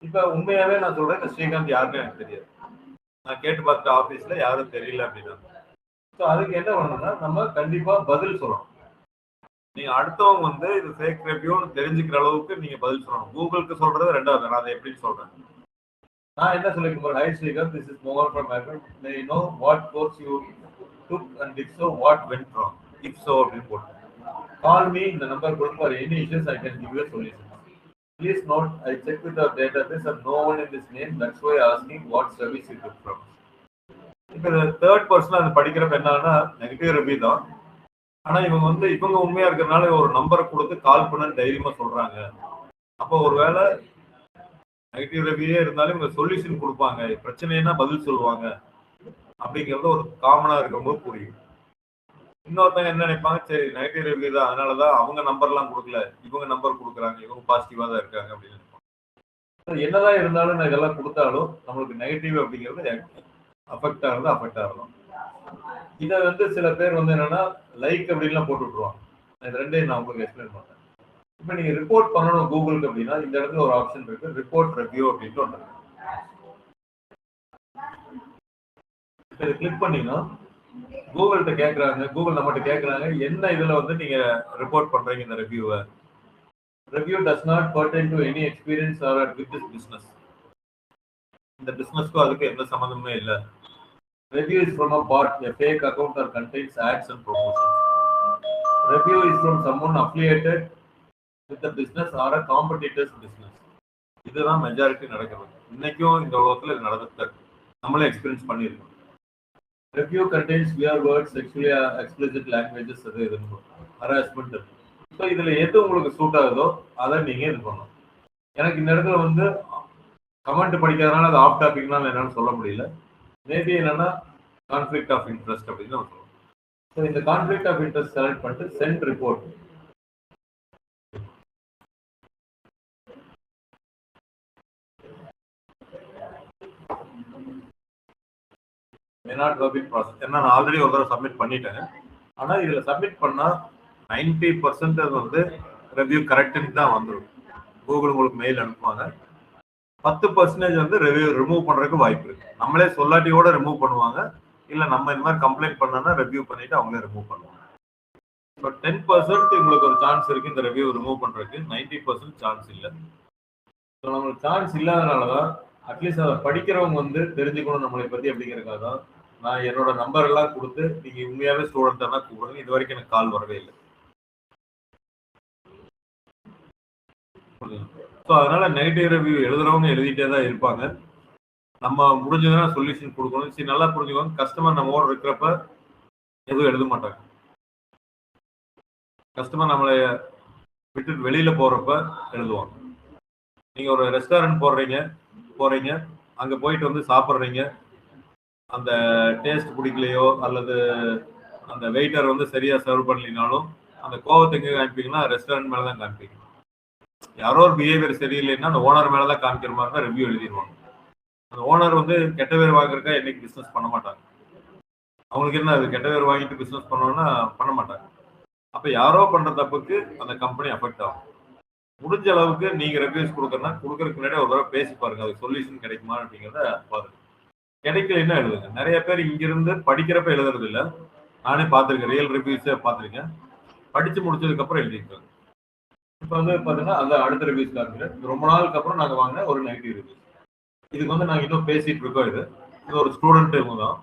இப்ப உண்மையாவே நான் சொல்றேன், இந்த ஸ்ரீகாந்த் யாருன்னு எனக்கு தெரியாது. நான் கேட்டு பார்த்துட்டு ஆஃபீஸ்ல யாரும் தெரியல அப்படின்னா ஸோ அதுக்கு என்ன பண்ணணும்னா நம்ம கண்டிப்பா பதில் சொல்லணும். நீங்க அடுத்தவங்க வந்து இது ஃபேக் ரிவ்யூன்னு தெரிஞ்சுக்கிற அளவுக்கு நீங்க பதில் சொல்லணும். கூகுளுக்கு சொல்றது ரெண்டாவது, நான் அதை எப்படின்னு சொல்றேன். நான் என்ன சொல்லிருக்கேன் பாரு, ஹை ஸ்ரீகாந்த், திஸ் இஸ் மோகன் from apple, May you know what course you took and if so what went wrong, if so அப்படின்னு போட்டு கால் மீ, இந்த நம்பர் கொடுத்து for any issues I can give you solution. Please note, I checked with our database and no one in this name. That's why asking what service you took from. இப்போ third person அது படிக்கிறப்ப என்னன்னா negative review தான். ஆனா இவங்க உண்மையா இருக்கிறதுனால ஒரு நம்பரை கொடுத்து கால் பண்ண தைரியமா சொல்றாங்க. அப்போ ஒருவேளை நெகட்டிவ் ரிவ்யூவே இருந்தாலும் இவங்க சொல்யூஷன் கொடுப்பாங்க, பிரச்சனைனா பதில் சொல்லுவாங்க அப்படிங்கிறது ஒரு காமனா இருக்கும்போது புரியும். இன்னொருத்தவங்க என்ன நினைப்பாங்க, சரி நெகட்டிவ் ரிவ்யூ தான் அதனாலதான் அவங்க நம்பர்லாம் கொடுக்கல, இவங்க நம்பர் கொடுக்குறாங்க, இவங்க பாசிட்டிவா தான் இருக்காங்க அப்படின்னு நினைப்பாங்க. என்னதான் இருந்தாலும் நான் இதெல்லாம் கொடுத்தாலும் நம்மளுக்கு நெகட்டிவ் அப்படிங்கிறது அஃபெக்ட் ஆகுறது அஃபெக்ட் ஆகலாம். இதை வந்து சில பேர் வந்து என்னன்னா லைக் அப்படின்லாம் போட்டு விட்டுருவாங்க. இது ரெண்டையும் நான் உங்களுக்கு எக்ஸ்பிளைன் பண்றேன். இப்போ நீங்க ரிப்போர்ட் பண்ணணும் கூகுளுக்கு அப்படின்னா இந்த இடத்துல ஒரு ஆப்ஷன் இருக்கு, ரிப்போர்ட் ரிவ்யூ அப்படின்ட்டு ஒன்று இருக்கு. இதை கிளிக் பண்ணீங்கன்னா கூகுள்கிட்ட கேட்கறாங்க, கூகுள் நம்மகிட்ட கேட்கறாங்க என்ன இதுல வந்து நீங்க ரிப்போர்ட் பண்றீங்க இந்த ரிவ்யூவை. Review does not pertain to any experience or with this business. இந்த பிசினஸ்க்கும் அதுக்கு எந்த சம்பந்தமே இல்லை. Review is from a bot, a fake account or contains ads and promotions. Review is from someone affiliated with the business or a competitor's business. இதுதான் majority நடக்கிறது. இன்னைக்கும் இந்த உலகத்துல இது நடந்துட்டு இருக்கு. நம்மளே எக்ஸ்பீரியன்ஸ் பண்ணியிருக்கோம். Review contains weird words, sexually explicit languages, அது இதுன்னு ஹராஸ்மெண்ட் இருக்கு. ஸோ இதுல எது உங்களுக்கு சூட் ஆகுதோ அதை நீங்க இது பண்ணணும். எனக்கு இந்த இடத்துல வந்து கமெண்ட் படிக்கிறதுனால அது ஆஃப் டாபிக்னால என்னன்னு சொல்ல முடியல. மேபி என்னன்னா கான்ஃபிளிக்ட் ஆஃப் இன்ட்ரெஸ்ட் அப்படின்னு நம்ம சொல்லுவோம். ஸோ இந்த கான்ஃபிளிக்ட் ஆஃப் இன்ட்ரெஸ்ட் செலக்ட் பண்ணிட்டு send report. May not have been process. ஏன்னா நான் ஆல்ரெடி ஒரு தடவை சப்மிட் பண்ணிட்டேன். ஆனால் இதில் சப்மிட் பண்ணால் 90% வந்து ரிவ்யூ கரெக்டுன்னு தான் வந்துடும். கூகுள் உங்களுக்கு மெயில் அனுப்புவாங்க. 10% வந்து ரிமூவ் பண்றதுக்கு வாய்ப்பு இருக்கு. நம்மளே சொல்லாட்டியோட ரிமூவ் பண்ணுவாங்க, இல்ல நம்ம இந்த மாதிரி கம்ப்ளைண்ட் பண்ணோம்னா ரிவ்யூ பண்ணிட்டு அவங்களே ரிமூவ் பண்ணுவாங்க. ஸோ 10% உங்களுக்கு ஒரு சான்ஸ் இருக்கு இந்த ரிவ்யூ ரிமூவ் பண்றதுக்கு, 90% சான்ஸ் இல்லை. ஸோ நம்மளுக்கு சான்ஸ் இல்லாதனாலதான் அட்லீஸ்ட் அதை படிக்கிறவங்க வந்து தெரிஞ்சுக்கணும் நம்மளை பத்தி அப்படிங்கிறதுக்காக தான் நான் என்னோட நம்பர் எல்லாம் கொடுத்து நீங்க உண்மையாவே ஸ்டூடெண்ட் தான் கூப்பிடுங்க. இது வரைக்கும் எனக்கு கால் வரவே இல்லை. ஸோ அதனால நெகட்டிவ் ரிவ்யூ எழுதுறவங்க எழுதிட்டே தான் இருப்பாங்க. நம்ம முடிஞ்சதுன்னா சொல்யூஷன் கொடுக்கணும். சரி, நல்லா புரிஞ்சுக்கோங்க, கஸ்டமர் நம்மோட இருக்கிறப்ப எதுவும் எழுத மாட்டாங்க. கஸ்டமர் நம்மளை விட்டு வெளியில போறப்ப எழுதுவாங்க. நீங்க ஒரு ரெஸ்டாரண்ட் போறீங்க, அங்க போயிட்டு வந்து சாப்பிட்றீங்க, அந்த டேஸ்ட் பிடிக்கலையோ அல்லது அந்த வெயிட்டர் வந்து சரியா சர்வ் பண்ணலினாலும் அந்த கோவத்தை எங்க காமிப்பீங்கன்னா ரெஸ்டாரண்ட் மேலதான் காமிப்பீங்க. யாரோ ஒரு பிஹேவியர் சரியில்லைன்னா அந்த ஓனர் மேலதான் காமிக்கிற மாதிரி தான் ரிவ்யூ எழுதிடுவாங்க. அந்த ஓனர் வந்து கெட்ட பேர் வாங்குறக்கா என்னைக்கு பிசினஸ் பண்ண மாட்டாங்க. அவங்களுக்கு என்ன, அது கெட்ட பேர் வாங்கிட்டு பிசினஸ் பண்ணோம்னா பண்ண மாட்டாங்க. அப்ப யாரோ பண்ற தப்புக்கு அந்த கம்பெனி அஃபெக்ட் ஆகும். முடிஞ்ச அளவுக்கு நீங்க ரிவ்யூஸ் கொடுக்கறதுனா கொடுக்கறதுக்கு முன்னாடி ஒரு தடவை பேசி பாருங்க, அது சொல்யூஷன் கிடைக்குமா அப்படிங்கிறத பாருங்க. கிடைக்கலன்னா எழுதுங்க. நிறைய பேர் இங்கிருந்து படிக்கிறப்ப எழுதுறது இல்ல. நானே பார்த்துருக்கேன், ரியல் ரிவ்யூஸே பார்த்துருக்கேன். படிச்சு முடிச்சதுக்கு அப்புறம் எழுதிருக்காங்க. இப்போ வந்து பாத்தீங்கன்னா அந்த அடுத்த ரிவ்யூஸ் காமிக்கிறேன். ரொம்ப நாளுக்கு அப்புறம் நாங்க வாங்கின ஒரு நெகட்டிவ் ரிவ்யூஸ். இதுக்கு வந்து நாங்க இன்னும் பேசிட்டு இருக்கோம். இது ஒரு ஸ்டூடெண்ட் இவங்க தான்.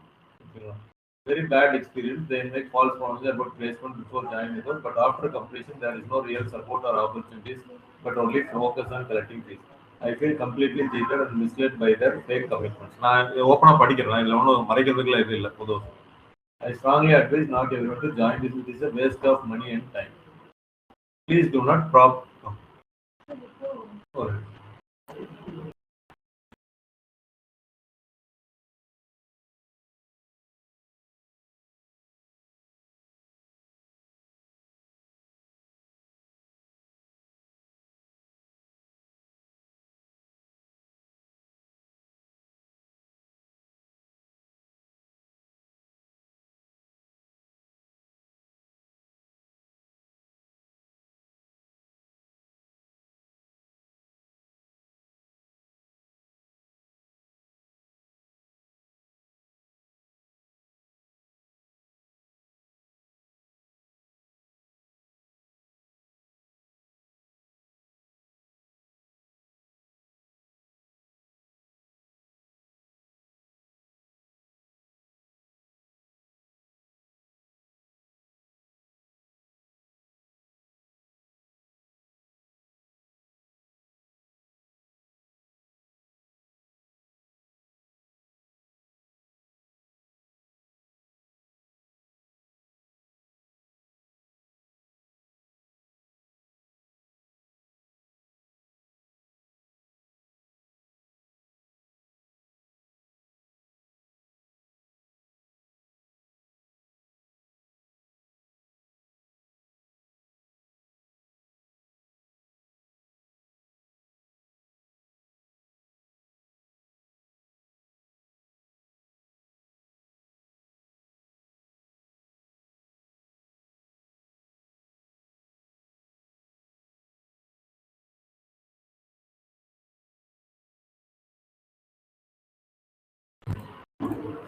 Very bad experience. They make false promises about placement before joining with us, but after completion, there is no real support or opportunities, but only focus on collecting fees. I feel completely cheated and misled by their fake commitments. நான் ஓப்பனா படிக்கிறேன், இல்லை ஒன்றும் மறைக்கிறதுக்குலாம் இது இல்லை பொதுவாக. I strongly advise not everyone to join this. It is a waste of money and time. Please do not prop.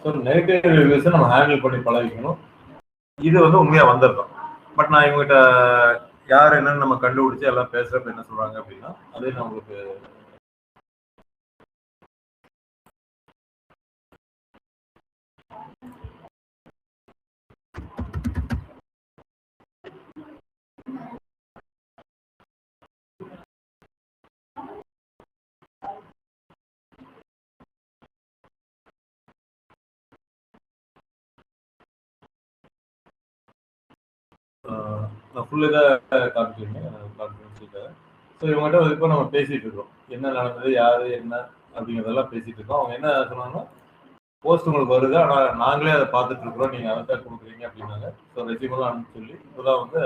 So negative ரிவ்யூஸை நம்ம ஹேண்டில் பண்ணி பழகிக்கணும். இது வந்து உண்மையாக வந்திருக்கும். பட் நான் இவங்ககிட்ட யார் என்னன்னு நம்ம கண்டுபிடிச்சி எல்லாம் பேசுறப்ப என்ன சொல்றாங்க அப்படின்னா, அதே நான் உங்களுக்கு நான் ஃபுல் இதாக காமிச்சிருக்கேன் கான்ஃபரன்ஸுக்காக. ஸோ இவங்ககிட்ட இப்போ நம்ம பேசிட்டு இருக்கோம், என்ன நடந்தது, யாரு என்ன அப்படிங்கிறதெல்லாம் பேசிட்டு இருக்கோம். அவங்க என்ன சொன்னாங்கன்னா, போஸ்ட் உங்களுக்கு வருது, ஆனால் நாங்களே அதை பார்த்துட்டு இருக்கிறோம், நீங்கள் அதை தான் கொடுக்குறீங்க அப்படின்னாங்க. ஸோ ரெசியூமெல்லாம் அனுப்பிச்சு சொல்லி இப்போதான் வந்து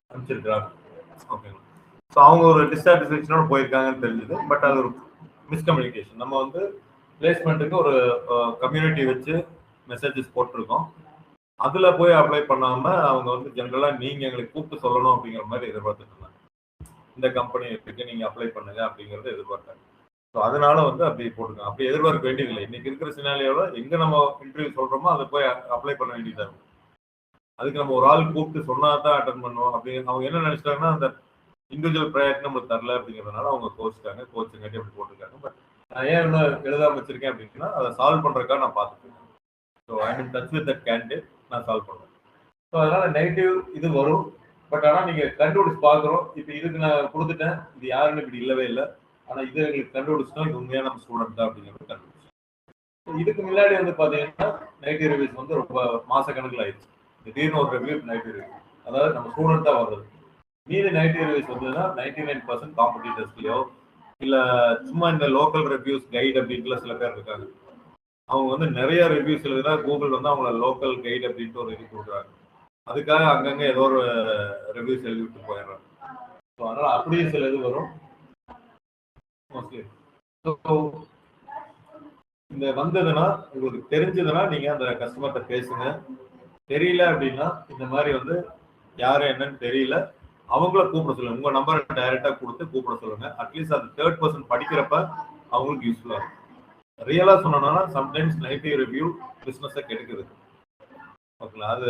அனுப்பிச்சிருக்கிறாங்க. ஓகேங்களா. ஸோ அவங்க ஒரு டிஸ்சாட்டிஸ்ஃபேக்ஷனோட போயிருக்காங்கன்னு தெரிஞ்சுது. பட் அது ஒரு மிஸ்கம்யூனிகேஷன். நம்ம வந்து பிளேஸ்மெண்ட்டுக்கு ஒரு கம்யூனிட்டி வச்சு மெசேஜஸ் போட்டிருக்கோம். அதுல போய் அப்ளை பண்ணாம அவங்க வந்து ஜென்ரலா நீங்க எங்களுக்கு கூப்பிட்டு சொல்லணும் அப்படிங்கிற மாதிரி எதிர்பார்த்துட்டு இருந்தாங்க. இந்த கம்பெனி இருக்கு, நீங்க அப்ளை பண்ணுங்க அப்படிங்கறத எதிர்பார்த்தாங்க. ஸோ அதனால வந்து அப்படி போட்டுருக்காங்க. அப்படி எதிர்பார்க்க வேண்டியதில்லை. இன்னைக்கு இருக்கிற சினாலியோட எங்க நம்ம இன்டர்வியூ சொல்றோமோ அதை போய் அப்ளை பண்ண வேண்டியதா இருக்கும். அதுக்கு நம்ம ஒரு ஆள் கூப்பிட்டு சொன்னா தான் அட்டன் பண்ணுவோம் அப்படின்னு அவங்க என்ன நினைச்சிட்டாங்கன்னா, அந்த இண்டிவிஜுவல் ப்ரையாரிட்டி நம்மளுக்கு தரல அப்படிங்கிறதுனால அவங்க கோச்சுக்காங்க. கோச்சுங்காட்டி அப்படி போட்டிருக்காங்க. பட் நான் ஏன் இன்னும் எழுதாம வச்சிருக்கேன் அப்படின்னா, அதை சால்வ் பண்றதுக்காக நான் பார்த்துட்டு இருக்கேன். So I mean touch with that candidate நான் சால்வ் பண்ணுவேன். ஸோ அதனால நெகட்டிவ் இது வரும். பட் ஆனால் நீங்கள் கண்டுபிடிச்சு பார்க்குறோம். இப்போ இதுக்கு நான் கொடுத்துட்டேன், இது யாருன்னு இப்படி இல்லவே இல்லை. ஆனால் இது எங்களுக்கு கண்டுபிடிச்சிட்டோம், இது உண்மையாக நம்ம ஸ்டூடெண்ட் தான் அப்படிங்கிறது கண்டுபிடிச்சோம். இதுக்கு முன்னாடி வந்து பார்த்தீங்கன்னா நெகட்டிவ் ரிவ்யூஸ் வந்து ரொம்ப மாசக்கணக்கில் ஆயிடுச்சு. திடீர்னு ஒரு ரிவ்யூ நெகட்டிவ் ரிவ்யூ, அதாவது நம்ம ஸ்டூடெண்ட் தான் வர்றது. மீது நெகட்டிவ் ரிவ்யூஸ் வந்ததுன்னா 99% காம்படிட்டர்ஸ்லையோ இல்லை சும்மா இந்த லோக்கல் ரிவ்யூஸ் கைடு அப்படின்ட்டு சில பேர் இருக்காங்க. அவங்க வந்து நிறைய ரிவ்யூஸ் எழுதுனா கூகுள் வந்து அவங்கள லோக்கல் கைடு அப்படின்ட்டு ஒரு இது கொடுக்குறாங்க. அதுக்காக அங்கங்கே ஏதோ ஒரு ரிவ்யூஸ் எழுதி விட்டு போயிடுறாங்க. ஸோ அதனால அப்படியே சில இது வரும் மோஸ்ட்லி. ஸோ இந்த வந்ததுன்னா உங்களுக்கு தெரிஞ்சதுன்னா நீங்க அந்த கஸ்டமர்கிட்ட பேசுங்க. தெரியல அப்படின்னா இந்த மாதிரி வந்து யாரும் என்னன்னு தெரியல, அவங்கள கூப்பிட சொல்லுங்க. உங்க நம்பரை டைரக்டா கொடுத்து கூப்பிட சொல்லுங்க. அட்லீஸ்ட் அது தேர்ட் பர்சன் படிக்கிறப்ப அவங்களுக்கு யூஸ்ஃபுல்லா இருக்கும். ரியலா சொன்னோம்னா சம்டைம்ஸ் நெகட்டிவ் ரிவ்யூ பிசினஸை கெடுக்குது. ஓகேங்களா? அது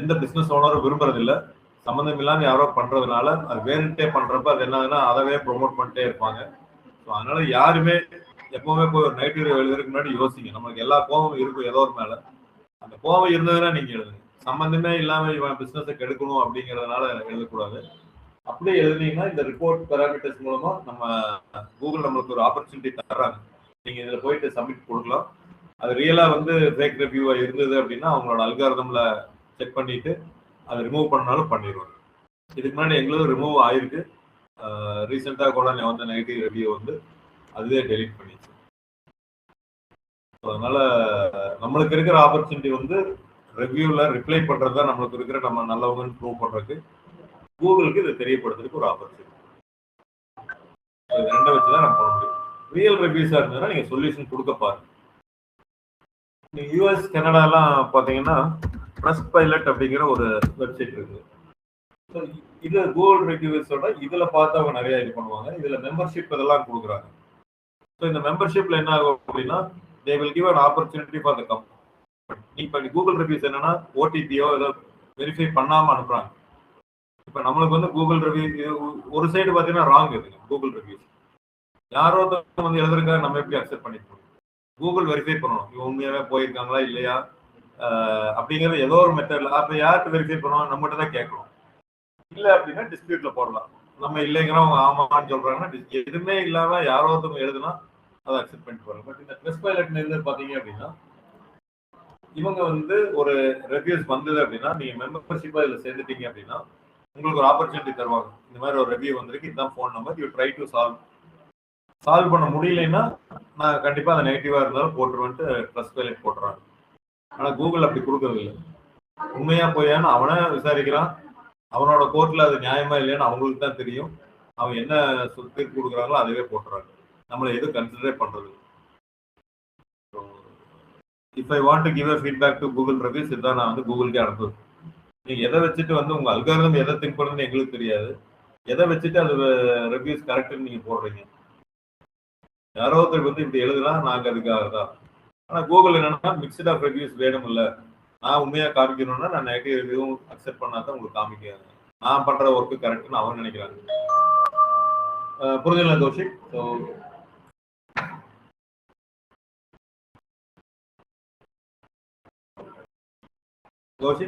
எந்த பிசினஸ் ஓனரும் விரும்புறது இல்லை. சம்மந்தம் இல்லாம யாரோ பண்றதுனால அது வேணுட்டே பண்றப்ப அது என்னதுன்னா அதவே ப்ரொமோட் பண்ணிட்டே இருப்பாங்க. ஸோ அதனால யாருமே எப்பவுமே போய் ஒரு நெகட்டிவ் ரிவ்யூ எழுதுறதுக்கு முன்னாடி யோசிங்க. நமக்கு எல்லா கோபமும் இருக்கும் ஏதோ ஒரு மேல. அந்த கோபம் இருந்ததுன்னா நீங்க எழுதுங்க. சம்பந்தமே இல்லாம இவன் பிசினஸை கெடுக்கணும் அப்படிங்கறதுனால எழுதக்கூடாது. அப்படியே எழுதுனீங்கன்னா இந்த ரிப்போர்ட் பேராமீட்டர்ஸ் மூலமா நம்ம கூகுள் நம்மளுக்கு ஒரு ஆப்பர்ச்சுனிட்டி தர்றாங்க. நீங்க இதுல போயிட்டு சப்மிட் கொடுக்கலாம். அது ரியலா வந்து ஃபேக் ரிவ்யூவா இருந்தது அப்படின்னா அவங்களோட அல்காரிதம்ல செக் பண்ணிட்டு அதை ரிமூவ் பண்ணாலும் பண்ணிடுவாங்க. இதுக்கு முன்னாடி எங்களுக்கு ரிமூவ் ஆயிருக்கு. ரீசெண்டா கூட வந்த நெகட்டிவ் ரிவ்யூ வந்து அதுவே டெலீட் பண்ணிச்சு. அதனால நம்மளுக்கு இருக்கிற ஆப்பர்ச்சுனிட்டி வந்து ரிவ்யூல ரிப்ளை பண்றது தான் நம்மளுக்கு இருக்கிற நம்ம நல்லவங்கன்னு ப்ரூவ் பண்றதுக்கு கூகுளுக்கு இதை தெரியப்படுத்துறதுக்கு ஒரு ஆப்பர்ச்சுனிட்டி. ரெண்டை வச்சுதான் நம்ம பண்ண முடியும். ரியல் ரிவ்யூஸா இருந்ததுன்னா நீங்க சொல்யூஷன் கொடுக்க பாருங்க. நீங்க யூஎஸ் கனடாலாம் பாத்தீங்கன்னா ட்ரஸ்ட் பைலட் அப்படிங்கிற ஒரு வெப்சைட் இருக்கு. இது கூகுள் ரிவ்யூஸோட இதுல பார்த்து அவங்க நிறைய இது பண்ணுவாங்க. இதுல மெம்பர்ஷிப் இதெல்லாம் கொடுக்குறாங்க. ஸோ இந்த மெம்பர்ஷிப்ல என்ன ஆகும் அப்படின்னா they will give an opportunity for the company. இப்போ கூகுள் ரிவ்யூஸ் என்னன்னா ஓடிபியோ ஏதோ வெரிஃபை பண்ணாம அனுப்புறாங்க. இப்போ நம்மளுக்கு வந்து கூகுள் ரிவ்யூ ஒரு சைடு பார்த்தீங்கன்னா ராங் இருக்குங்க. கூகுள் ரிவ்யூஸ் யாரோ வந்து எழுதுறதுக்காக நம்ம எப்படி அக்செப்ட் பண்ணிக்கணும்? கூகுள் வெரிஃபை பண்ணணும் இவங்க உண்மையாவே போயிருக்காங்களா இல்லையா அப்படிங்கிறது ஏதோ ஒரு மெத்தட்ல. அப்போ யாருக்கு வெரிஃபை பண்ணுவோம்? நம்மகிட்ட தான் கேட்கணும். இல்லை அப்படின்னா டிஸ்பியூட்ல போடலாம். நம்ம இல்லைங்கிறோம் அவங்க ஆமான்னு சொல்றாங்கன்னா எதுவுமே இல்லாம யாரோ ஒருத்தவங்க எழுதுனா அதை அக்செப்ட் பண்ணிட்டு போறாங்க. பட் இந்த ட்ரஸ்ட் பைலட்ல இருந்து பாத்தீங்க அப்படின்னா இவங்க வந்து ஒரு ரிவ்யூஸ் வந்தது அப்படின்னா நீங்க மெம்பர்ஷிப்பா இதுல சேர்ந்துட்டீங்க அப்படின்னா உங்களுக்கு ஒரு ஆப்பர்ச்சுனிட்டி தருவாங்க. இந்த மாதிரி ஒரு ரிவ்யூ வந்திருக்கு, இதுதான் phone number, you try to solve பண்ண முடியலைன்னா நான் கண்டிப்பா அதை நெகட்டிவா இருந்தாலும் போட்டுருவேன்ட்டு ட்ரஸ்ட் பைலட் போட்டுறாங்க. ஆனா கூகுள் அப்படி கொடுக்கறது இல்லை. உண்மையா போயான்னு அவனை விசாரிக்கிறான். அவனோட கோர்ட்ல அது நியாயமா இல்லையான்னு அவங்களுக்கு தான் தெரியும். அவன் என்ன தீர்ப்பு கொடுக்குறாங்களோ அதுவே போட்டுறாங்க. நம்மளை எதுவும் கன்சிடரே பண்றது. If I want to give a feedback to Google reviews இதுதான் நான் வந்து கூகுளுக்கே அனுப்புவேன். நீங்க எதை வச்சுட்டு வந்து உங்க அல்காரிதம் எதை திங்க் பண்ணுன்னு எங்களுக்கு தெரியாது. எதை வச்சுட்டு அது ரிவ்யூஸ் கரெக்ட்னு நீங்க போடுறீங்க? யாரோ ஒருத்தர் வந்து இப்படி எழுதுனா நாங்க அதுக்காக தான். ஆனா கூகுள் என்னன்னா மிக்சட் ஆஃப் ரிவ்யூஸ் வேணும் இல்ல. நான் உண்மையா காமிக்கணும்னா நான் நெகட்டிவ் ரிவ்யூ அக்செப்ட் பண்ணாதான் உங்களுக்கு காமிக்காது. நான் பண்ற ஒர்க்கு கரெக்ட்னு அவன் நினைக்கிறாங்க. புரிஞ்சுங்களா கௌஷிக்?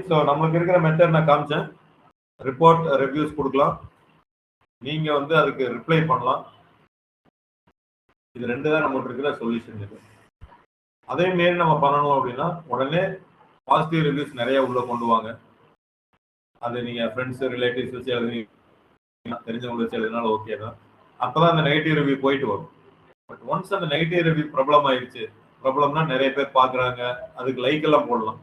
ஸோ நம்மளுக்கு இருக்கிற மெத்தட் நான் காமிச்சேன். ரிப்போர்ட் ரிவ்யூஸ் கொடுக்கலாம், நீங்க வந்து அதுக்கு ரிப்ளை பண்ணலாம். இது ரெண்டு தான் நம்மளுக்கு இருக்கிற சொல்யூஷன். இது அதே மாரி நம்ம பண்ணணும் அப்படின்னா உடனே பாசிட்டிவ் ரிவ்யூஸ் நிறைய உள்ள கொண்டு வாங்க. அது நீங்க ஃப்ரெண்ட்ஸ் ரிலேட்டிவ்ஸ் வச்சு எழுதுனீங்க, தெரிஞ்சவங்க வச்சு எழுதினாலும் ஓகே தான். அப்பதான் அந்த நெகட்டிவ் ரிவ்யூ போயிட்டு வரும். பட் ஒன்ஸ் அந்த நெகட்டிவ் ரிவ்யூ ப்ராப்ளம் ஆயிடுச்சு, ப்ராப்ளம்னா நிறைய பேர் பாக்குறாங்க, அதுக்கு லைக் எல்லாம் போடலாம்.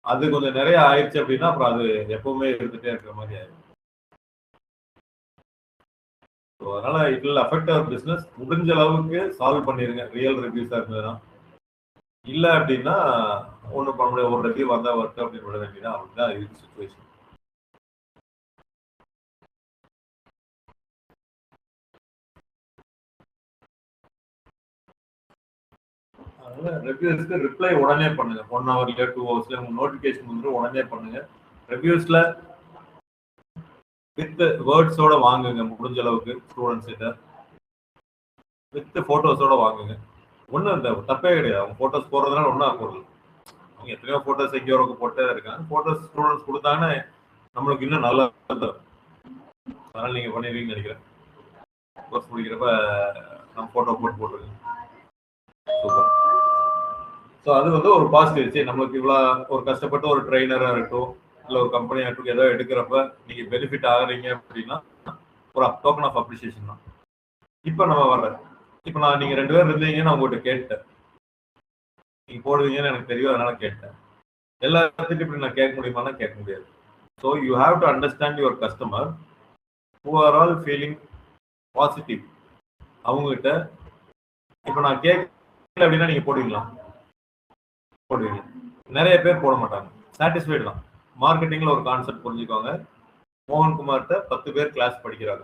அது கொஞ்சம் நிறைய ஆயிடுச்சு அப்படின்னா அப்புறம் அது எப்பவுமே இருந்துட்டே இருக்கிற மாதிரி ஆயிடும். அதனால it will affect our business. முடிஞ்ச அளவுக்கு சால்வ் பண்ணிருங்க ரியல் ரிவ்யூஸா இருந்ததுன்னா. இல்ல அப்படின்னா ஒன்றும் பண்ண முடியாது. ஒரு ரிவ்யூ வந்தா ஒர்க் அப்படின்னு விட வேண்டியதான். அப்படிதான் இருக்கு சுச்சுவேஷன். அதனால ரிவ்யூஸ்க்கு ரிப்ளை உடனே பண்ணுங்க. 1 ஹவர்லயோ 2 ஹவர்ஸ்ல உங்க நோட்டிபிகேஷன் வந்து உடனே பண்ணுங்க. ரிவ்யூஸ்ல வித் வேர்ட்ஸோட வாங்குங்க முடிஞ்ச அளவுக்கு. ஸ்டூடெண்ட்ஸ் கிட்ட வித் போட்டோஸோட வாங்குங்க. ஒன்றும் இந்த தப்பே கிடையாது. அவங்க போட்டோஸ் போடுறதுனால ஒன்றும் ஆகுது. அவங்க எத்தனையோ போட்டோஸ் எங்கேயோ போட்டே இருக்காங்க. போட்டோஸ் ஸ்டூடெண்ட்ஸ் கொடுத்தாங்கன்னா நம்மளுக்கு இன்னும் நல்லா தரும். அதனால நீங்க பண்ணிடுவீங்கன்னு நினைக்கிறேன். கோர்ஸ் முடிக்கிறப்ப நம்ம போட்டோ போட்டுருங்க. சூப்பர். ஸோ அது வந்து ஒரு பாசிட்டிவ். சரி நம்மளுக்கு இவ்வளோ ஒரு கஷ்டப்பட்டு ஒரு ட்ரெயினராக இருக்கட்டும் இல்லை ஒரு கம்பெனியாக இருக்கட்டும் ஏதோ எடுக்கிறப்ப நீங்கள் பெனிஃபிட் ஆகுறீங்க அப்படின்னா ஒரு டோக்கன் ஆஃப் அப்ரிசியேஷன் தான். இப்போ நம்ம வர்றேன். இப்போ நான் நீங்கள் 2 பேர் இருந்தீங்கன்னு நான் உங்கள்கிட்ட கேட்டேன். நீங்கள் போடுவீங்கன்னு எனக்கு தெரியும், அதனால கேட்டேன். எல்லாத்துக்கும் இப்படி நான் கேட்க முடியுமானா கேட்க முடியாது. So you have to understand your customer who are all feeling positive. அவங்ககிட்ட இப்போ நான் கேட்கல அப்படின்னா நீங்கள் போடுவீங்களா? போடுவீங்க. நிறைய பேர் போட மாட்டாங்க. சாட்டிஸ்ஃபைடு தான். மார்க்கெட்டிங்ல ஒரு கான்செப்ட் புரிஞ்சுக்கோங்க. மோகன்குமார்கிட்ட 10 பேர் கிளாஸ் படிக்கிறாங்க,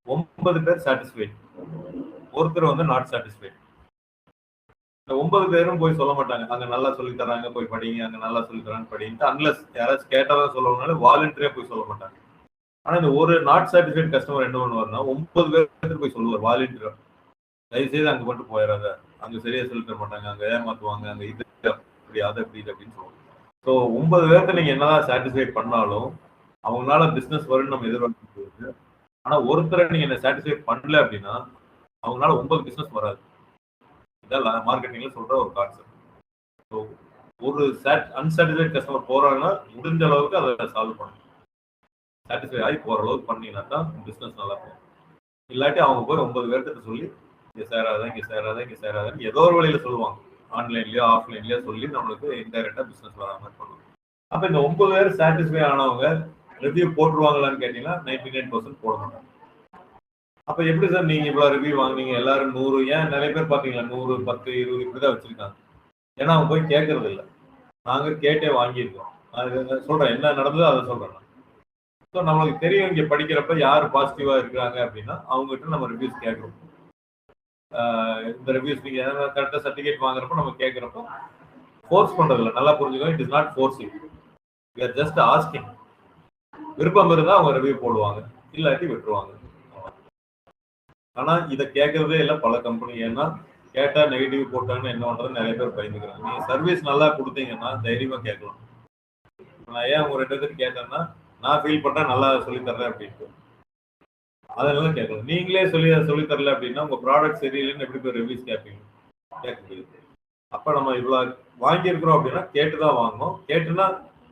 9 பேர் சாட்டிஸ்ஃபைட், ஒருத்தர் வந்து நாட் சாட்டிஸ்ஃபைட். இந்த 9 பேரும் போய் சொல்ல மாட்டாங்க, அங்க நல்லா சொல்லி தராங்க போய் படிங்க, அங்க நல்லா சொல்லி தராங்க படிங்க, அன்லஸ் யாராச்சும் கேட்டாதான் சொல்லுவாங்கனால வாலண்டியரா போய் சொல்ல மாட்டாங்க. ஆனா இந்த ஒரு நாட் சாட்டிஸ்ஃபைட் கஸ்டமர் என்ன பண்ணுவாருன்னா 9 பேருக்கு போய் சொல்லுவார் வாலண்டியரா, தயவு செய்து அங்க மட்டும் போயிடாத, அங்க சரியா சொல்லி தர மாட்டாங்க, அங்க ஏமாத்துவாங்க, அங்க இது அப்படி அதை அப்படி இது அப்படின்னு சொல்லுவாங்க. ஸோ 9 பேர்த்த நீங்க என்னதான் சாட்டிஸ்ஃபை பண்ணாலும் அவங்களால பிசினஸ் வரும்னு நம்ம எதிர்பார்க்க. ஆனா ஒருத்தரை நீங்க என்ன சாட்டிஸ்ஃபை பண்ணல அப்படின்னா அவங்களால 9 பிசினஸ் வராது. இதான் மார்க்கெட்டிங்ல சொல்ற ஒரு கான்செப்ட். ஸோ ஒரு அன்சாட்டிஸ்ஃபைட் கஸ்டமர் போறாங்கன்னா முடிஞ்ச அளவுக்கு அதை சால்வ் பண்ணணும். சாட்டிஸ்ஃபை ஆகி போற அளவுக்கு பண்ணீங்கன்னா தான் பிசினஸ் நல்லா போகும். இல்லாட்டி அவங்க போய் 9 பேர்கிட்ட சொல்லி இங்க சேராத இங்க சேராத இங்க சேராதன்னு ஏதோ ஒரு வழியில சொல்லுவாங்க, ஆன்லைன்லயோ ஆஃப்லைன்லயோ சொல்லி நம்மளுக்கு இன்டைரக்டா பிசினஸ் வராம பண்ணுவாங்க. அப்ப இந்த 9 பேர் சாட்டிஸ்ஃபை ஆனவங்க ரிவ்யூ போட்டுருவாங்களான்னு கேட்டீங்கன்னா 99% போட மாட்டாங்க. அப்ப எப்படி சார் நீங்க இவ்வளவு ரிவ்யூ வாங்குனீங்க, எல்லாரும் 100, ஏன் நிறைய பேர் பாத்தீங்களா 100, 10, 20 இப்படிதான் வச்சிருக்காங்க. ஏன்னா அவங்க போய் கேட்கறது இல்லை, நாங்க கேட்டே வாங்கியிருக்கோம். அது சொல்றேன், என்ன நடந்ததோ அதை சொல்றேன். ஸோ நம்மளுக்கு தெரியும் இங்க படிக்கிறப்ப யார் பாசிட்டிவா இருக்கிறாங்க அப்படின்னா அவங்ககிட்ட நம்ம ரிவ்யூஸ் கேட்கறோம். இந்த ரிவ்யூஸ் நீங்க கரெக்டா சர்டிஃபிகேட் வாங்குறப்ப நம்ம கேட்கறப்ப ஃபோர்ஸ் பண்றது இல்லை, நல்லா புரிஞ்சுக்கோ, it is not forcing, we are just asking. விருப்பம் இருந்தா அவங்க ரிவ்யூ போடுவாங்க, இல்லாட்டி விட்டுருவாங்க. ஆனா இதை கேட்கறதே இல்லை பல கம்பெனி. ஏன்னா கேட்டா நெகட்டிவ் போட்டாங்கன்னு என்ன பண்றது நிறைய பேர் பயந்துக்கிறாங்க. நீங்க சர்வீஸ் நல்லா கொடுத்தீங்கன்னா தைரியமா கேட்கலாம். நான் ஏன் உங்க 2 பேர் கேட்டேன்னா நான் ஃபீல் பண்றேன் நல்லா சொல்லி தர்றேன் அப்படின்ட்டு, அதனால கேட்கலாம். நீங்களே சொல்லி தரல அப்படின்னா உங்க ப்ராடக்ட் சரியில்லைன்னு எப்படி போய் ரிவ்யூஸ் கேட்பீங்க? கேட்க முடியாது. அப்ப நம்ம இவ்வளவு வாங்கியிருக்கிறோம் அப்படின்னா கேட்டுதான் வாங்கணும். கேட்டுனா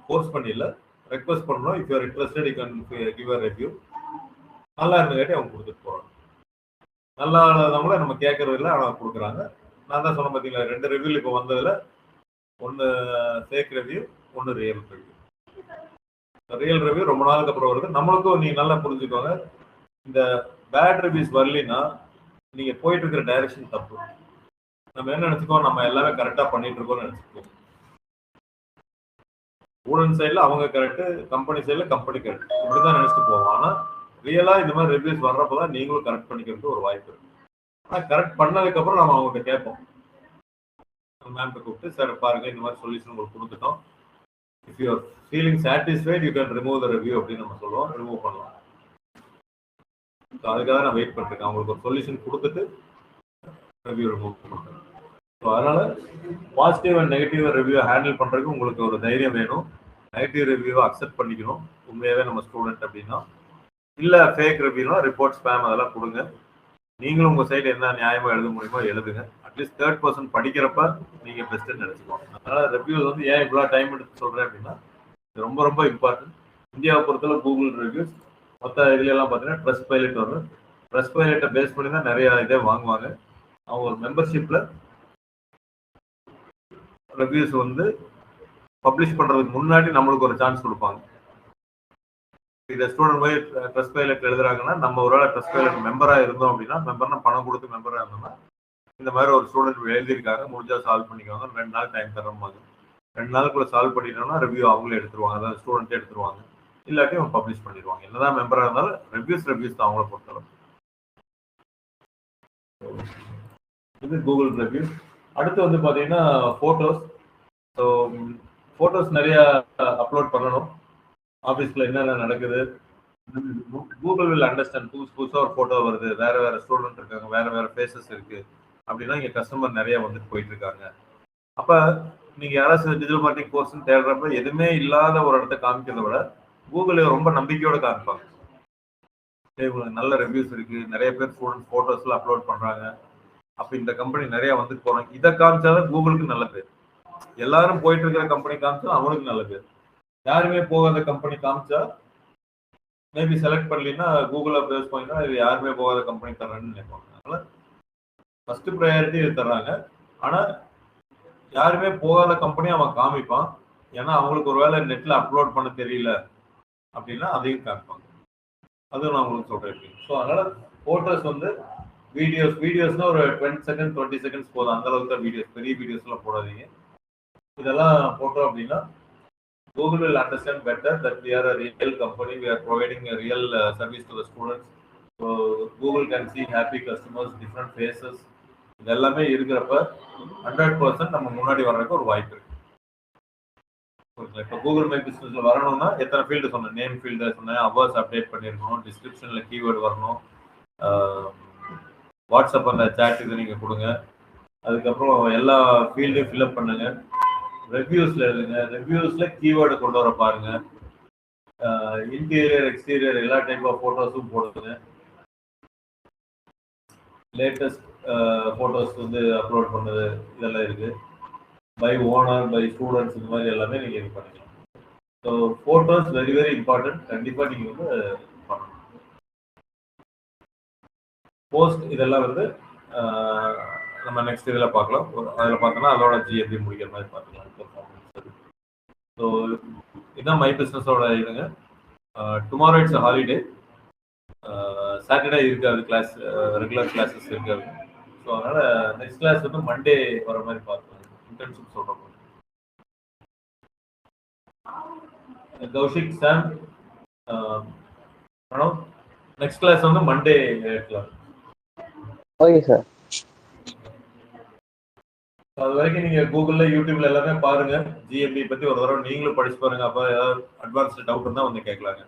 ஃபோர்ஸ் பண்ணிடல, ரெக்வஸ்ட் பண்ணணும். If you're interested you can give a review. நல்லா இருந்து கேட்டு அவங்க கொடுத்துட்டு போறாங்க. நல்லா இல்லாதவங்கள நம்ம கேட்கறது இல்லை, அவங்க கொடுக்குறாங்க. நான் தான் சொன்ன பார்த்தீங்களா 2 ரிவ்யூ இப்போ வந்ததுல ஒன்று ஃபேக் ரிவ்யூ, ஒன்று ரியல் ரிவ்யூ. ரியல் ரிவ்யூ ரொம்ப நாளுக்கு அப்புறம் வருது. நம்மளுக்கும் நீங்க நல்லா புரிஞ்சுக்கோங்க, இந்த பேட் ரிவ்யூஸ் வரலைன்னா நீங்க போயிட்டு இருக்கிற டைரக்ஷன் தப்பு. நம்ம என்ன நினைச்சுக்கோம், நம்ம எல்லாமே கரெக்டா பண்ணிட்டு இருக்கோம்னு நினைச்சுக்கோம். ஸ்டூடெண்ட் சைட்ல அவங்க கரெக்ட், கம்பெனி சைட்ல கம்பெனி கரெக்ட், இப்படிதான் நினைச்சிட்டு போவோம். ஆனா ரியலா இந்த மாதிரி ரிவ்யூஸ் வர்றப்பதான் நீங்களும் கரெக்ட் பண்ணிக்கிறதுக்கு ஒரு வாய்ப்பு இருக்கு. ஆனா கரெக்ட் பண்ணதுக்கு அப்புறம் நம்ம அவங்ககிட்ட கேட்போம், மேம்கிட்ட கூப்பிட்டு சார் பாருங்க இந்த மாதிரி சொல்யூஷன் உங்களுக்கு கொடுத்துட்டோம், if you are feeling satisfied you can remove the review அப்படின்னு நம்ம சொல்லுவோம், ரிமூவ் பண்ணலாம். அதுக்காக நான் வெயிட் பண்ணிருக்கேன், அவங்களுக்கு ஒரு சொல்யூஷன் கொடுத்துட்டு ரிவ்யூ ரிமூவ் பண்ணுறேன். ஸோ அதனால positive and negative review handle பண்றதுக்கு உங்களுக்கு ஒரு தைரியம் வேணும். நெகட்டிவ் ரிவ்யூவை அக்செப்ட் பண்ணிக்கணும் உண்மையாவே நம்ம ஸ்டூடெண்ட் அப்படின்னா. இல்ல ஃபேக் ரிவ்யூனா ரிப்போர்ட் ஸ்பேம் அதெல்லாம் கொடுங்க. நீங்களும் உங்க சைடு என்ன நியாயமா எழுத முடியுமோ எழுதுங்க. அட்லீஸ்ட் 3rd பர்சன் படிக்கிறப்ப நீங்க பெஸ்ட் நினைச்சுக்கோங்க. அதனால ரிவ்யூஸ் வந்து ஏன் இவ்வளவு டைம் எடுத்து சொல்றேன் அப்படின்னா இது ரொம்ப ரொம்ப இம்பார்ட்டன்ட். இந்தியாவை பொறுத்தவரை கூகுள் ரிவ்யூஸ் மொத்த இதுல எல்லாம் பார்த்தீங்கன்னா ட்ரஸ்ட் பைலட் வரும். ட்ரஸ்ட் பைலட்டை பேஸ் பண்ணி தான் நிறைய இதே வாங்குவாங்க. அவங்க ஒரு மெம்பர்ஷிப்ல ரிவ்யூஸ் வந்து பப்ளிஷ் பண்றதுக்கு முன்னாடி நம்மளுக்கு ஒரு சான்ஸ் கொடுப்பாங்க. இதை ஸ்டூடெண்ட் போய் ட்ரஸ்ட் பைலட் எழுதுறாங்கன்னா நம்ம ஒரு வேளை ட்ரஸ்ட் பைலட் மெம்பரா இருந்தோம் அப்படின்னா, மெம்பர்னா பணம் கொடுத்து மெம்பரா இருந்தோம்னா இந்த மாதிரி ஒரு ஸ்டூடெண்ட் எழுதியிருக்காங்க முடிஞ்சா சால்வ் பண்ணிக்கோங்க, 2 நாள் டைம் தரமாங்க, 2 நாளுக்குள்ள சால்வ் பண்ணிட்டோம்னா ரிவ்யூ அவங்களே எடுத்துருவாங்க, அதாவது ஸ்டூடெண்ட் எடுத்துருவாங்க, இல்லாட்டி அவங்க பப்ளிஷ் பண்ணிடுவாங்க. என்னதான் மெம்பரா இருந்தாலும் ரிவ்யூஸ் தான் அவங்கள பொறுத்தளவு. இது கூகுள் ரிவ்யூ. அடுத்து வந்து பாத்தீங்கன்னா போட்டோஸ். ஸோ போட்டோஸ் நிறைய அப்லோட் பண்ணணும். ஆஃபீஸ்ல என்னென்ன நடக்குது, கூகுள் வில் அண்டர்ஸ்டாண்ட். புதுசாக ஒரு போட்டோ வருது, வேற வேற ஸ்டூடெண்ட் இருக்காங்க, வேற வேற ஃபேஸஸ் இருக்கு அப்படின்னா இங்க கஸ்டமர் நிறைய வந்துட்டு போயிட்டு இருக்காங்க. அப்ப நீங்க யாராச்சும் டிஜிட்டல் மார்க்கெட்டிங் கோர்ஸ் தேடுறப்ப எதுவுமே இல்லாத ஒரு இடத்த காமிக்கிறத விட கூகுள் ரொம்ப நம்பிக்கையோட காமிப்பாங்க. உங்களுக்கு நல்ல ரிவ்யூஸ் இருக்கு, நிறைய பேர் ஸ்டூடெண்ட் போட்டோஸ்ல அப்லோட் பண்றாங்க, அப்ப இந்த கம்பெனி நிறைய வந்துட்டு போறாங்க. இதை காமிச்சாதான் கூகுளுக்கு நல்ல பேர். எல்லாரும் போயிட்டு இருக்கிற கம்பெனி காமிச்சா அவனுக்கு நல்ல பேர். யாருமே போகாத கம்பெனி காமிச்சா மேபி செலக்ட் பண்ணலன்னா கூகுள பேஸ் பண்ணினா இது யாருமே போகாத கம்பெனி தர்றேன்னு நினைப்பாங்க. அதனால ஃபர்ஸ்ட் ப்ரையாரிட்டி இது தர்றாங்க. ஆனா யாருமே போகாத கம்பெனி அவன் காமிப்பான். ஏன்னா அவங்களுக்கு ஒரு வேளை நெட்ல அப்லோட் பண்ண தெரியல அப்படின்னா அதையும் காமிப்பாங்க. அதுவும் நான் உங்களுக்கு சொல்றேன். ஸோ அதனால போட்டோஸ் வந்து வீடியோஸ்னா ஒரு 20 செகண்ட் 20 செகண்ட்ஸ் போதும். அந்த அளவுக்கு தான் வீடியோஸ், பெரிய வீடியோஸ் எல்லாம் போடாதீங்க. இதெல்லாம் போட்டோம் அப்படின்னா Google will understand better that we are a real company, we are providing a real service to the students. So Google can see happy customers, different faces. இதெல்லாமே இருக்கிறப்ப 100% நம்ம முன்னாடி வர்றதுக்கு ஒரு வாய்ப்பு இருக்கு. இப்போ கூகுள் மை பிசினஸ்ல வரணும்னா எத்தனை ஃபீல்டு சொன்னேன், நேம் ஃபீல்டு சொன்னேன், அவர்ஸ் அப்டேட் பண்ணிருக்கணும், டிஸ்கிரிப்ஷன்ல கீவேர்டு வரணும், வாட்ஸ்அப் அந்த சாட் இது நீங்க கொடுங்க, அதுக்கப்புறம் எல்லா ஃபீல்டையும் ஃபில்அப் பண்ணுங்க, ரிவ்யூஸ்ல எழுதுங்க, ரிவ்யூஸ்ல கீவேர்டு கொண்டு வர பாருங்க, இன்டீரியர் எக்ஸ்டீரியர் எல்லா டைப் ஆஃப் போட்டோஸும் போடுங்க, லேட்டஸ்ட் போட்டோஸ் வந்து அப்லோட் பண்ணது இதெல்லாம் இருக்கு, பை ஓனர் பை ஸ்டூடெண்ட்ஸ் இந்த மாதிரி எல்லாமே நீங்க இது பண்ணிக்கலாம். So photos very very important, கண்டிப்பா நீங்க வந்து பண்ணணும். போஸ்ட் இதெல்லாம் வந்து நம்ம நெக்ஸ்ட் இதில் பார்க்கலாம். அதில் பார்த்தோம்னா அதோட ஜிஎம்பி முடிக்கிற மாதிரி பார்த்துக்கலாம். ஸோ இதுதான் மை பிஸ்னஸோட இதுங்க. டுமாரோ இட்ஸ் ஹாலிடே, சாட்டர்டே இருக்காது கிளாஸ், ரெகுலர் கிளாஸஸ் இருக்காது. ஸோ அதனால நெக்ஸ்ட் கிளாஸ் வந்து மண்டே வர மாதிரி பார்க்கலாம். இன்டர்ன்ஷிப் சொல்கிறோம். கௌஷிக் சாம் மேடம், நெக்ஸ்ட் கிளாஸ் வந்து மண்டே எடுக்கலாம். Okay sir. அது வரைக்கும் நீங்க கூகுள்ல யூடியூப்ல எல்லாமே பாருங்க, ஜிஎம்பி பத்தி ஒரு தடவை நீங்களும் படிச்சு பாருங்க. அப்ப ஏதாவது அட்வான்ஸ்டு டவுட் இருந்தா வந்து கேட்கலாங்க.